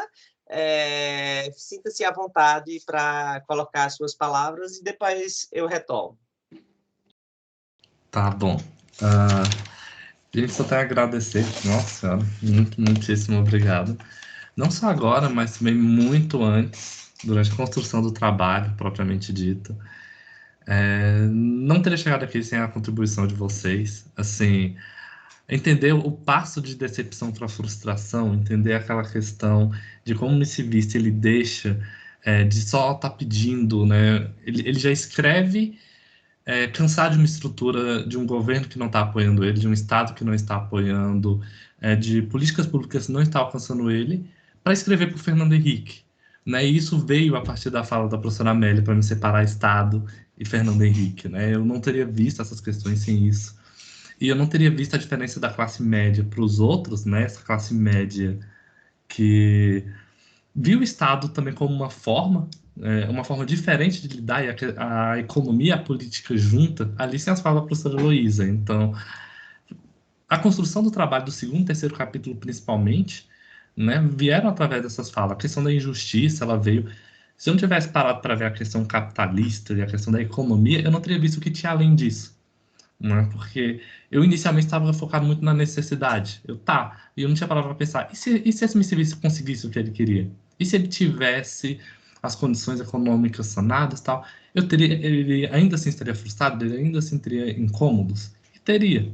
sinta-se à vontade para colocar as suas palavras e depois eu retorno. Tá bom. Gente, só tenho a agradecer. Nossa Senhora, muitíssimo obrigado. Não só agora, mas também muito antes, durante a construção do trabalho, propriamente dito. Não teria chegado aqui sem a contribuição de vocês. Assim, entender o passo de decepção para frustração, entender aquela questão de como o missivista ele deixa de só estar pedindo, né? Ele já escreve cansado de uma estrutura, de um governo que não está apoiando ele, de um Estado que não está apoiando, de políticas públicas que não estão alcançando ele, para escrever para o Fernando Henrique. Né? E isso veio a partir da fala da professora Amélia para me separar Estado e Fernando Henrique. Né? Eu não teria visto essas questões sem isso. E eu não teria visto a diferença da classe média para os outros, né? Essa classe média que viu o Estado também como uma forma diferente de lidar, e a economia e a política junta, ali sem as falas da professora Heloísa. Então, a construção do trabalho do segundo e terceiro capítulo, principalmente, né, vieram através dessas falas. A questão da injustiça, ela veio... Se eu não tivesse parado para ver a questão capitalista e a questão da economia, eu não teria visto o que tinha além disso. Né? Porque eu inicialmente estava focado muito na necessidade. E eu não tinha parado para pensar, e se esse missivista conseguisse o que ele queria? E se ele tivesse as condições econômicas sanadas e tal? Ele ainda assim estaria frustrado, ele ainda assim teria incômodos? E teria.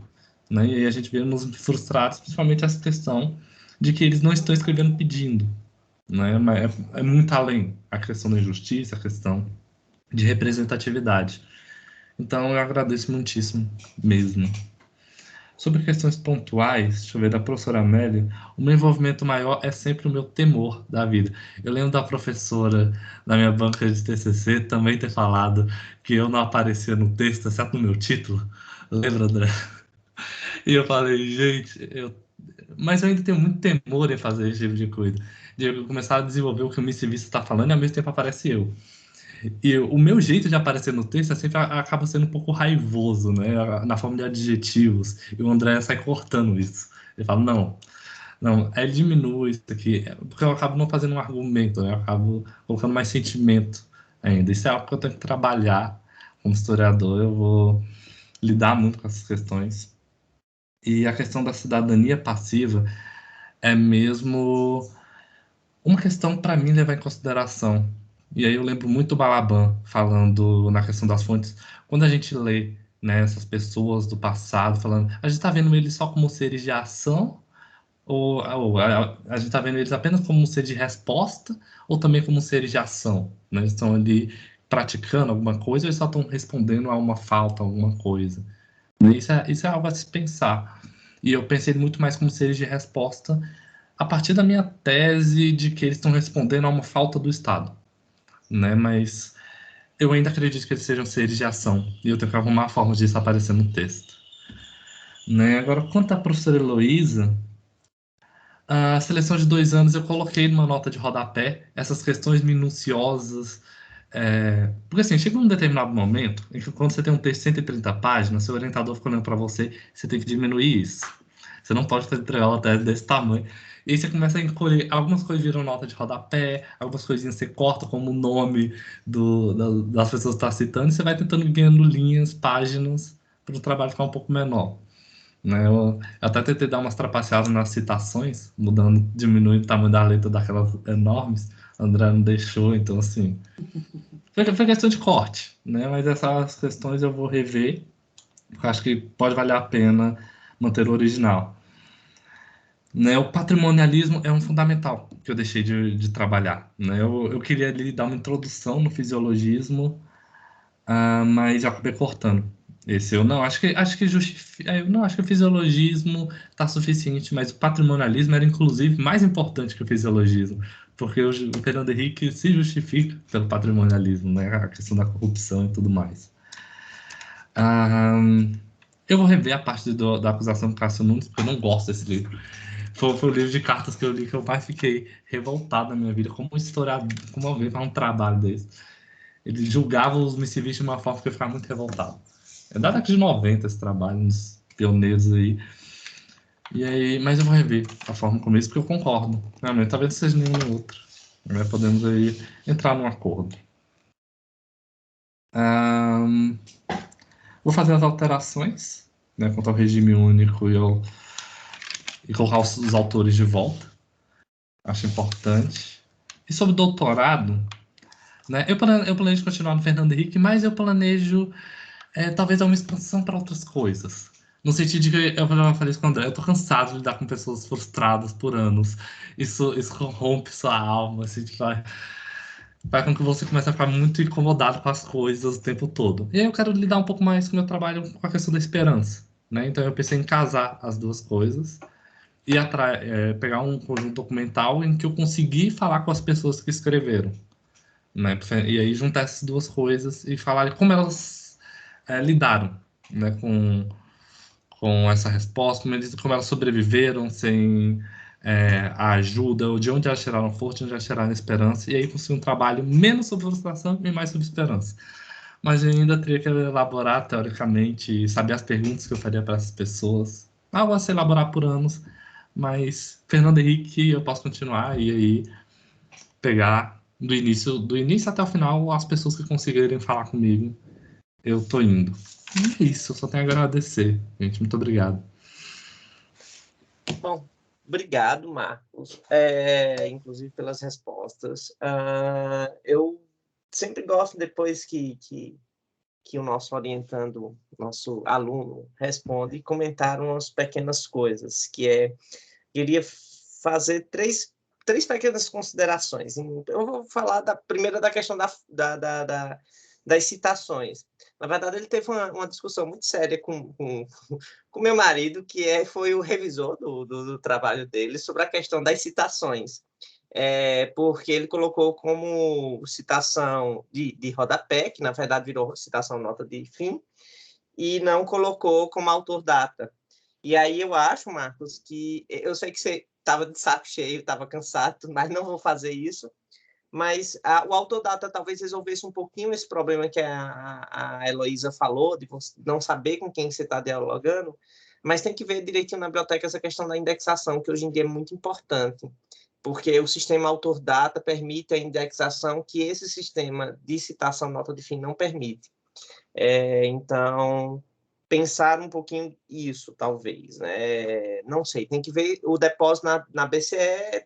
Né? E aí a gente vê nos frustrados, principalmente essa questão de que eles não estão escrevendo pedindo. Né? Mas é muito além a questão da injustiça, a questão de representatividade. Então, eu agradeço muitíssimo mesmo. Sobre questões pontuais, deixa eu ver, da professora Amélia, o meu envolvimento maior é sempre o meu temor da vida. Eu lembro da professora da minha banca de TCC também ter falado que eu não aparecia no texto, exceto no meu título. Lembra, André? E eu falei, gente, mas eu ainda tenho muito temor em fazer esse tipo de coisa. De eu começar a desenvolver o que o missivista está falando e ao mesmo tempo aparece eu. E o meu jeito de aparecer no texto sempre acaba sendo um pouco raivoso, né? Na forma de adjetivos. E o André sai cortando isso. Ele fala, não, diminui isso aqui. Porque eu acabo não fazendo um argumento, né? Eu acabo colocando mais sentimento ainda. Isso é algo que eu tenho que trabalhar como historiador. Eu vou lidar muito com essas questões. E a questão da cidadania passiva é mesmo uma questão para mim levar em consideração. E aí eu lembro muito o Balaban falando na questão das fontes. Quando a gente lê, né, essas pessoas do passado falando, a gente está vendo eles só como seres de ação ou a gente está vendo eles apenas como um ser de resposta ou também como seres de ação, né? Eles estão ali praticando alguma coisa ou eles só estão respondendo a uma falta, alguma coisa. Isso é algo a se pensar. E eu pensei muito mais como seres de resposta a partir da minha tese de que eles estão respondendo a uma falta do Estado, né? Mas eu ainda acredito que eles sejam seres de ação e eu tenho que arrumar a forma disso aparecer no texto, né? Agora, quanto à professora Heloísa, a seleção de 2 anos eu coloquei numa nota de rodapé essas questões minuciosas, porque assim, chega um determinado momento em que quando você tem um texto de 130 páginas, seu orientador fica olhando para você, você tem que diminuir isso. Você não pode entregar uma tese desse tamanho. E aí você começa a encolher, algumas coisas viram nota de rodapé, algumas coisinhas você corta como o nome das pessoas que está citando, e você vai tentando ganhando linhas, páginas, para o trabalho ficar um pouco menor. Né? Eu até tentei dar umas trapaceadas nas citações, mudando, diminuindo o tamanho da letra daquelas enormes. O André não deixou, então assim. Foi questão de corte, né? Mas essas questões eu vou rever, porque eu acho que pode valer a pena manter o original. Né, o patrimonialismo é um fundamental que eu deixei de trabalhar. Né? Eu queria ali dar uma introdução no fisiologismo, mas já acabei cortando. Esse eu não acho que justifica. Eu não acho que o fisiologismo está suficiente, mas o patrimonialismo era inclusive mais importante que o fisiologismo, porque o Fernando Henrique se justifica pelo patrimonialismo, né? A questão da corrupção e tudo mais. Eu vou rever a parte da acusação do Cássio Nunes, porque eu não gosto desse livro. Foi o livro de cartas que eu li que eu mais fiquei revoltado na minha vida, como historiador, como alguém faz um trabalho desse. Ele julgava os missivistas de uma forma que eu ficava muito revoltado. É da década de 90 esse trabalho, uns pioneiros aí. E aí, mas eu vou rever a forma como isso, porque eu concordo. Realmente, talvez não seja nenhum nem outro. Né? Podemos aí entrar num acordo. Vou fazer as alterações, né, quanto ao regime único e colocar os autores de volta. Acho importante. E sobre doutorado, né, eu planejo continuar no Fernando Henrique, mas eu planejo talvez dar uma expansão para outras coisas. No sentido de que eu já falei isso com o André, eu tô cansado de lidar com pessoas frustradas por anos. Isso corrompe sua alma, assim, vai com que você comece a ficar muito incomodado com as coisas o tempo todo. E aí eu quero lidar um pouco mais com o meu trabalho com a questão da esperança. Né? Então eu pensei em casar as duas coisas e pegar um conjunto documental em que eu consegui falar com as pessoas que escreveram. Né? E aí juntar essas duas coisas e falar como elas lidaram, né? com essa resposta, como elas sobreviveram sem a ajuda, ou de onde elas tiraram força, de onde elas tiraram esperança, e aí construir um trabalho menos sobre frustração e mais sobre esperança. Mas eu ainda teria que elaborar teoricamente, saber as perguntas que eu faria para essas pessoas. Algo a se elaborar por anos, mas Fernando Henrique eu posso continuar e aí pegar do início até o final as pessoas que conseguirem falar comigo. Eu tô indo. E é isso, eu só tenho a agradecer, gente. Muito obrigado. Bom, obrigado, Marcos, inclusive pelas respostas. Eu sempre gosto, depois que o nosso orientando, nosso aluno responde, comentar umas pequenas coisas, queria fazer três pequenas considerações. Eu vou falar primeira da questão das citações. Na verdade, ele teve uma discussão muito séria com meu marido, que foi o revisor do trabalho dele, sobre a questão das citações. Porque ele colocou como citação de rodapé, que na verdade virou citação nota de fim, e não colocou como autor-data. E aí eu acho, Marcos, que eu sei que você estava de saco cheio, estava cansado, mas não vou fazer isso. Mas o autodata talvez resolvesse um pouquinho esse problema que a Heloísa falou, de você não saber com quem você está dialogando, mas tem que ver direitinho na biblioteca essa questão da indexação, que hoje em dia é muito importante, porque o sistema autor-data permite a indexação que esse sistema de citação nota de fim não permite. Então, pensar um pouquinho isso, talvez. Né? Não sei, tem que ver o depósito na BCE,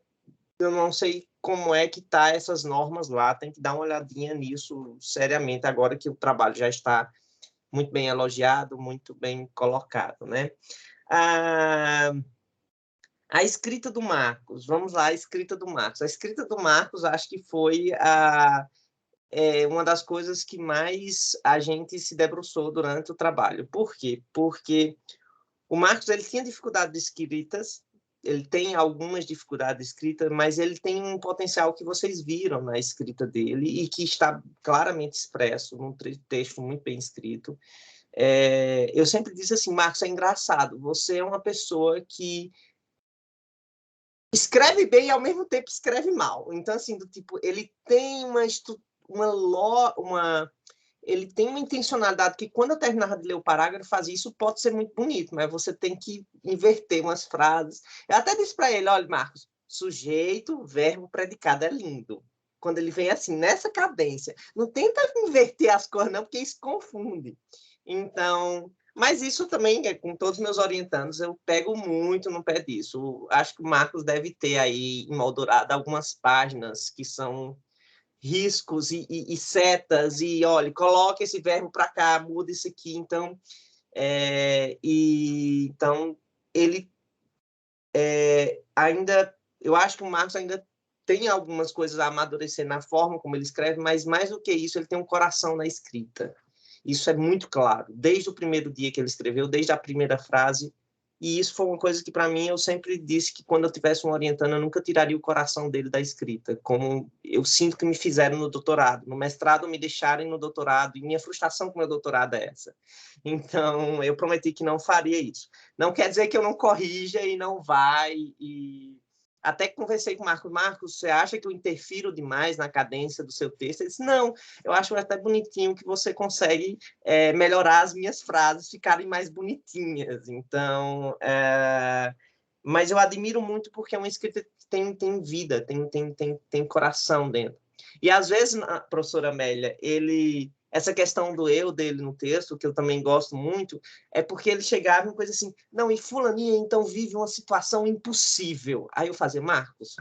eu não sei como é que tá essas normas lá, tem que dar uma olhadinha nisso seriamente, agora que o trabalho já está muito bem elogiado, muito bem colocado, né? A escrita do Marcos, vamos lá, a escrita do Marcos. A escrita do Marcos, acho que foi uma das coisas que mais a gente se debruçou durante o trabalho. Por quê? Porque o Marcos ele tinha dificuldade de escritas, ele tem algumas dificuldades de escrita, mas ele tem um potencial que vocês viram na escrita dele e que está claramente expresso num texto muito bem escrito. Eu sempre disse assim, Marcos, é engraçado, você é uma pessoa que escreve bem e ao mesmo tempo escreve mal. Então, assim, do tipo, ele tem ele tem uma intencionalidade que, quando eu terminava de ler o parágrafo, fazia isso, pode ser muito bonito, mas você tem que inverter umas frases. Eu até disse para ele, olha, Marcos, sujeito, verbo, predicado é lindo. Quando ele vem assim, nessa cadência. Não tenta inverter as coisas, não, porque isso confunde. Então, mas isso também, com todos os meus orientandos, eu pego muito no pé disso. Acho que o Marcos deve ter aí, em Moldorado, algumas páginas que são riscos e setas, e olha, coloque esse verbo para cá, muda isso aqui. Então, então ele ainda, eu acho que o Marcos ainda tem algumas coisas a amadurecer na forma como ele escreve, mas mais do que isso, ele tem um coração na escrita. Isso é muito claro, desde o primeiro dia que ele escreveu, desde a primeira frase. E isso foi uma coisa que, para mim, eu sempre disse que, quando eu tivesse um orientando, eu nunca tiraria o coração dele da escrita, como eu sinto que me fizeram no doutorado. No mestrado, me deixaram no doutorado, e minha frustração com o meu doutorado é essa. Então, eu prometi que não faria isso. Não quer dizer que eu não corrija e não vai. E até conversei com o Marcos. Marcos, você acha que eu interfiro demais na cadência do seu texto? Ele disse, não, eu acho até bonitinho que você consegue melhorar as minhas frases, ficarem mais bonitinhas. Então, mas eu admiro muito, porque é uma escrita que tem vida, tem coração dentro. E, às vezes, professora Amélia, essa questão do eu dele no texto, que eu também gosto muito, é porque ele chegava em coisa assim, não, e fulaninha então vive uma situação impossível. Aí eu fazia, Marcos,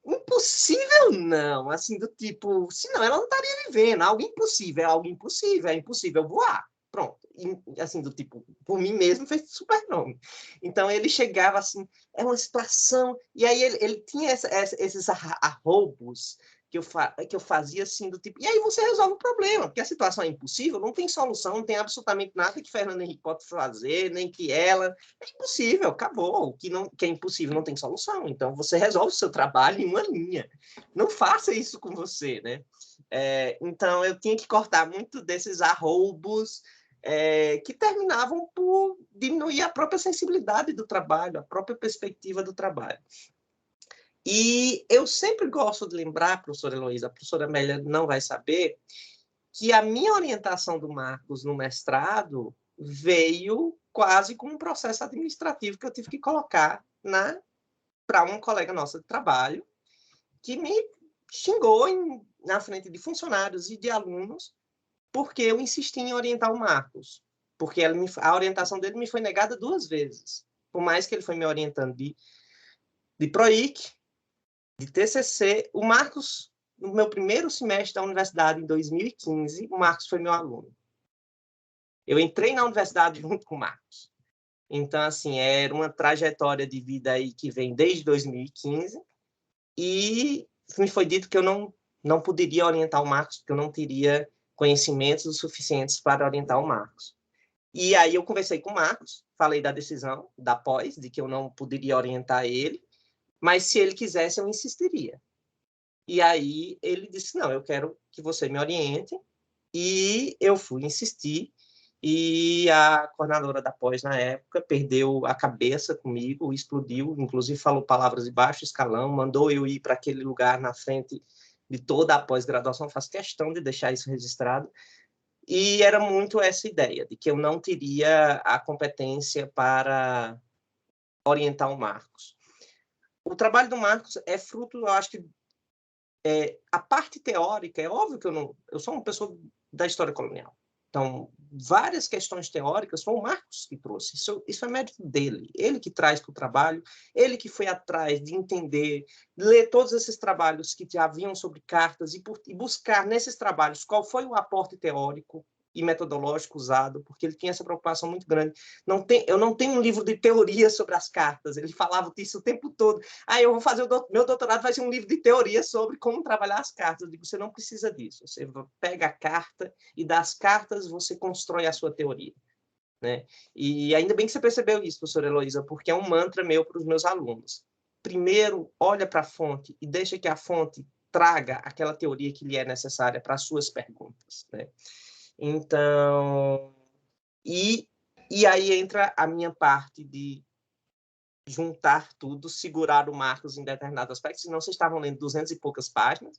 impossível não, assim, do tipo, senão ela não estaria vivendo, algo impossível, é impossível voar. Pronto, e, assim, do tipo, por mim mesmo fez Super-Nome. Então ele chegava assim, é uma situação, e aí ele tinha esses arroubos que eu fazia assim, do tipo, e aí você resolve o problema, porque a situação é impossível, não tem solução, não tem absolutamente nada que Fernando Henrique pode fazer, nem que ela, é impossível, acabou, o que é impossível não tem solução, então você resolve o seu trabalho em uma linha, não faça isso com você, né? Então eu tinha que cortar muito desses arroubos que terminavam por diminuir a própria sensibilidade do trabalho, a própria perspectiva do trabalho. E eu sempre gosto de lembrar, professora Heloísa, a professora Amélia não vai saber, que a minha orientação do Marcos no mestrado veio quase com um processo administrativo que eu tive que colocar para uma colega nossa de trabalho, que me xingou na frente de funcionários e de alunos, porque eu insisti em orientar o Marcos, porque a orientação dele me foi negada 2 vezes, por mais que ele foi me orientando de PROIC, de TCC. O Marcos, no meu primeiro semestre da universidade, em 2015, o Marcos foi meu aluno. Eu entrei na universidade junto com o Marcos. Então, assim, era uma trajetória de vida aí que vem desde 2015, e me foi dito que eu não poderia orientar o Marcos, porque eu não teria conhecimentos suficientes para orientar o Marcos. E aí eu conversei com o Marcos, falei da decisão da pós, de que eu não poderia orientar ele, mas se ele quisesse, eu insistiria. E aí ele disse, não, eu quero que você me oriente, e eu fui insistir, e a coordenadora da pós, na época, perdeu a cabeça comigo, explodiu, inclusive falou palavras de baixo escalão, mandou eu ir para aquele lugar na frente de toda a pós-graduação, faço questão de deixar isso registrado, e era muito essa ideia, de que eu não teria a competência para orientar o Marcos. O trabalho do Marcos é fruto, eu acho que, a parte teórica, é óbvio que eu sou uma pessoa da história colonial. Então, várias questões teóricas foi o Marcos que trouxe. Isso é mérito dele. Ele que traz para o trabalho, ele que foi atrás de entender, ler todos esses trabalhos que já haviam sobre cartas e buscar nesses trabalhos qual foi o aporte teórico e metodológico usado, porque ele tinha essa preocupação muito grande. Eu não tenho um livro de teoria sobre as cartas, ele falava disso o tempo todo. Eu vou fazer meu doutorado, vai ser um livro de teoria sobre como trabalhar as cartas. Eu digo, você não precisa disso. Você pega a carta e das cartas você constrói a sua teoria. Né? E ainda bem que você percebeu isso, professora Heloísa, porque é um mantra meu para os meus alunos. Primeiro, olha para a fonte e deixa que a fonte traga aquela teoria que lhe é necessária para as suas perguntas. Né? Então, e aí entra a minha parte de juntar tudo, segurar o Marcos em determinados aspectos, senão vocês estavam lendo 200 e poucas páginas,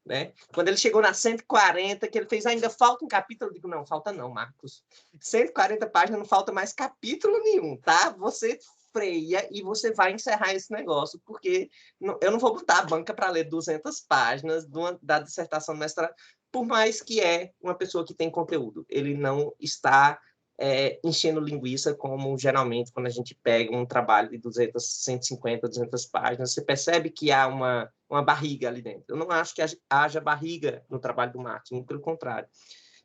né? Quando ele chegou na 140, que ele fez, ainda falta um capítulo, eu digo, não, falta não, Marcos. 140 páginas, não falta mais capítulo nenhum, tá? Você freia e você vai encerrar esse negócio, porque eu não vou botar a banca para ler 200 páginas da dissertação do mestrado, por mais que é uma pessoa que tem conteúdo. Ele não está enchendo linguiça, como geralmente quando a gente pega um trabalho de 200, 150, 200 páginas, você percebe que há uma barriga ali dentro. Eu não acho que haja barriga no trabalho do Marcos, muito pelo contrário.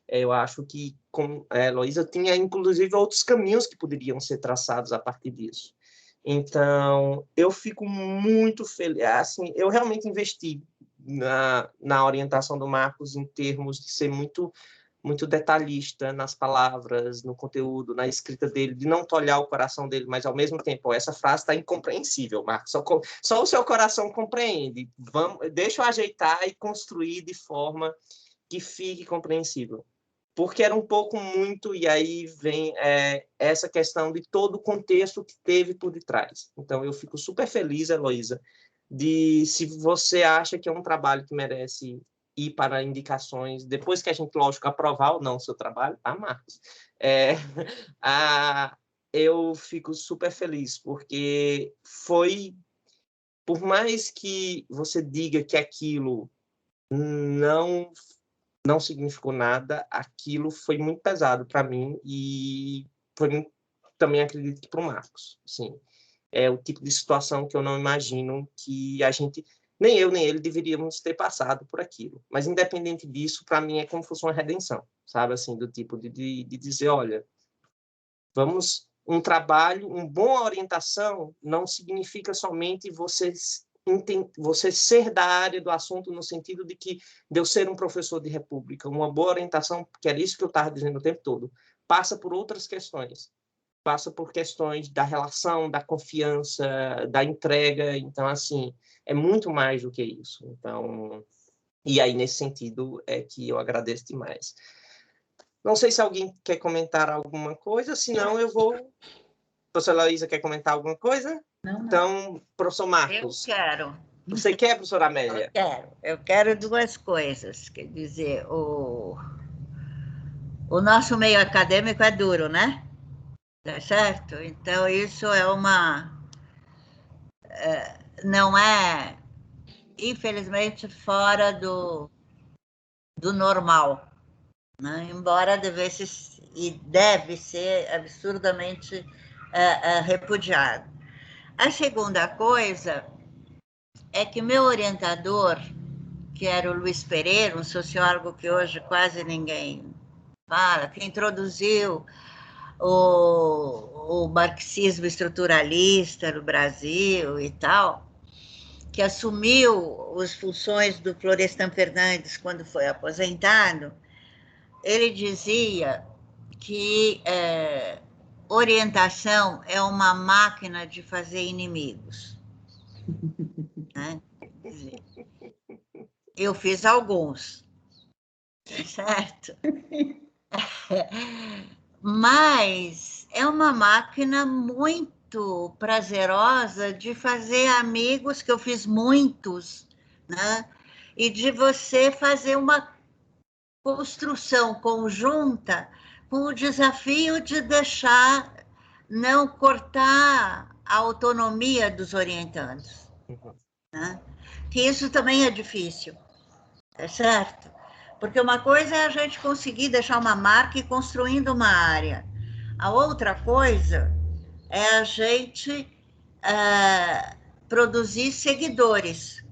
Eu acho que, como Heloísa, tinha inclusive outros caminhos que poderiam ser traçados a partir disso. Então, eu fico muito feliz. Assim, eu realmente investi na orientação do Marcos em termos de ser muito detalhista nas palavras, no conteúdo, na escrita dele, de não tolhar o coração dele, mas ao mesmo tempo, essa frase está incompreensível, Marcos. Só o seu coração compreende. Deixa eu ajeitar e construir de forma que fique compreensível. Porque era um pouco muito, e aí vem essa questão de todo o contexto que teve por detrás. Então, eu fico super feliz, Heloísa, se você acha que é um trabalho que merece ir para indicações, depois que a gente, lógico, aprovar ou não o seu trabalho, tá, Marcos? Eu fico super feliz, porque por mais que você diga que aquilo não significou nada, aquilo foi muito pesado para mim e também acredito que para o Marcos. Assim, é o tipo de situação que eu não imagino que a gente, nem eu nem ele, deveríamos ter passado por aquilo. Mas, independente disso, para mim é como se fosse uma redenção, sabe? Assim, do tipo de dizer, olha, um trabalho, uma boa orientação não significa somente você ser da área do assunto no sentido de eu ser um professor de república. Uma boa orientação, que era isso que eu estava dizendo o tempo todo, passa por outras questões. Passa por questões da relação, da confiança, da entrega. Então, assim, é muito mais do que isso. Então, e aí, nesse sentido, é que eu agradeço demais. Não sei se alguém quer comentar alguma coisa, senão eu vou... Professora Heloísa, quer comentar alguma coisa? Não. Então, professor Marcos. Eu quero. Você quer, professora Amélia? Eu quero duas coisas. Quer dizer, o nosso meio acadêmico é duro, né? Tá certo? Então, isso é não é, infelizmente, fora do normal, né? Embora devesse e deve ser absurdamente repudiado. A segunda coisa é que meu orientador, que era o Luiz Pereira, um sociólogo que hoje quase ninguém fala, que introduziu o marxismo estruturalista no Brasil e tal, que assumiu as funções do Florestan Fernandes quando foi aposentado, ele dizia que orientação é uma máquina de fazer inimigos. Né? Eu fiz alguns, certo? Mas é uma máquina muito prazerosa de fazer amigos, que eu fiz muitos, né? E de você fazer uma construção conjunta com o desafio de não cortar a autonomia dos orientandos. Né? Que isso também é difícil, é certo? Porque uma coisa é a gente conseguir deixar uma marca e construindo uma área. A outra coisa é a gente produzir seguidores.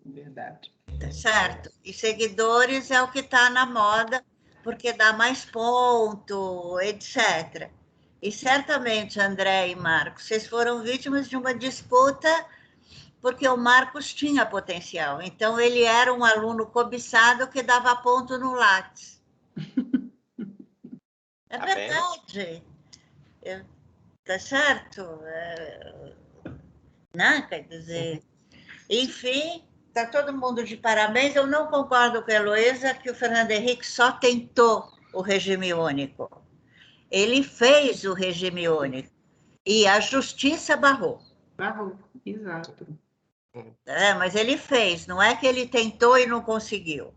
Verdade. Tá certo? E seguidores é o que está na moda, porque dá mais ponto, etc. E certamente, André e Marcos, vocês foram vítimas de uma disputa porque o Marcos tinha potencial. Então, ele era um aluno cobiçado que dava ponto no Lattes. É verdade. Tá certo? Né? Quer dizer, enfim, está todo mundo de parabéns. Eu não concordo com a Heloísa que o Fernando Henrique só tentou o regime único. Ele fez o regime único. E a justiça barrou. Barrou, exato. Mas ele fez, não é que ele tentou e não conseguiu.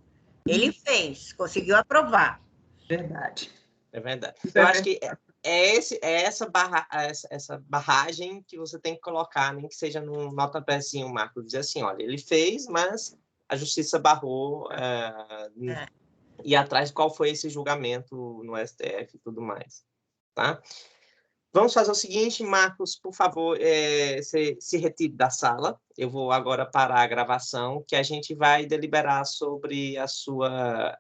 Ele fez, conseguiu aprovar. Verdade. É verdade. Isso Eu é acho que essa barragem que você tem que colocar, nem que seja num notapézinho, Marcos, dizer assim, olha, ele fez, mas a justiça barrou e atrás qual foi esse julgamento no STF e tudo mais, tá? Vamos fazer o seguinte, Marcos, por favor, se retire da sala. Eu vou agora parar a gravação, que a gente vai deliberar sobre a sua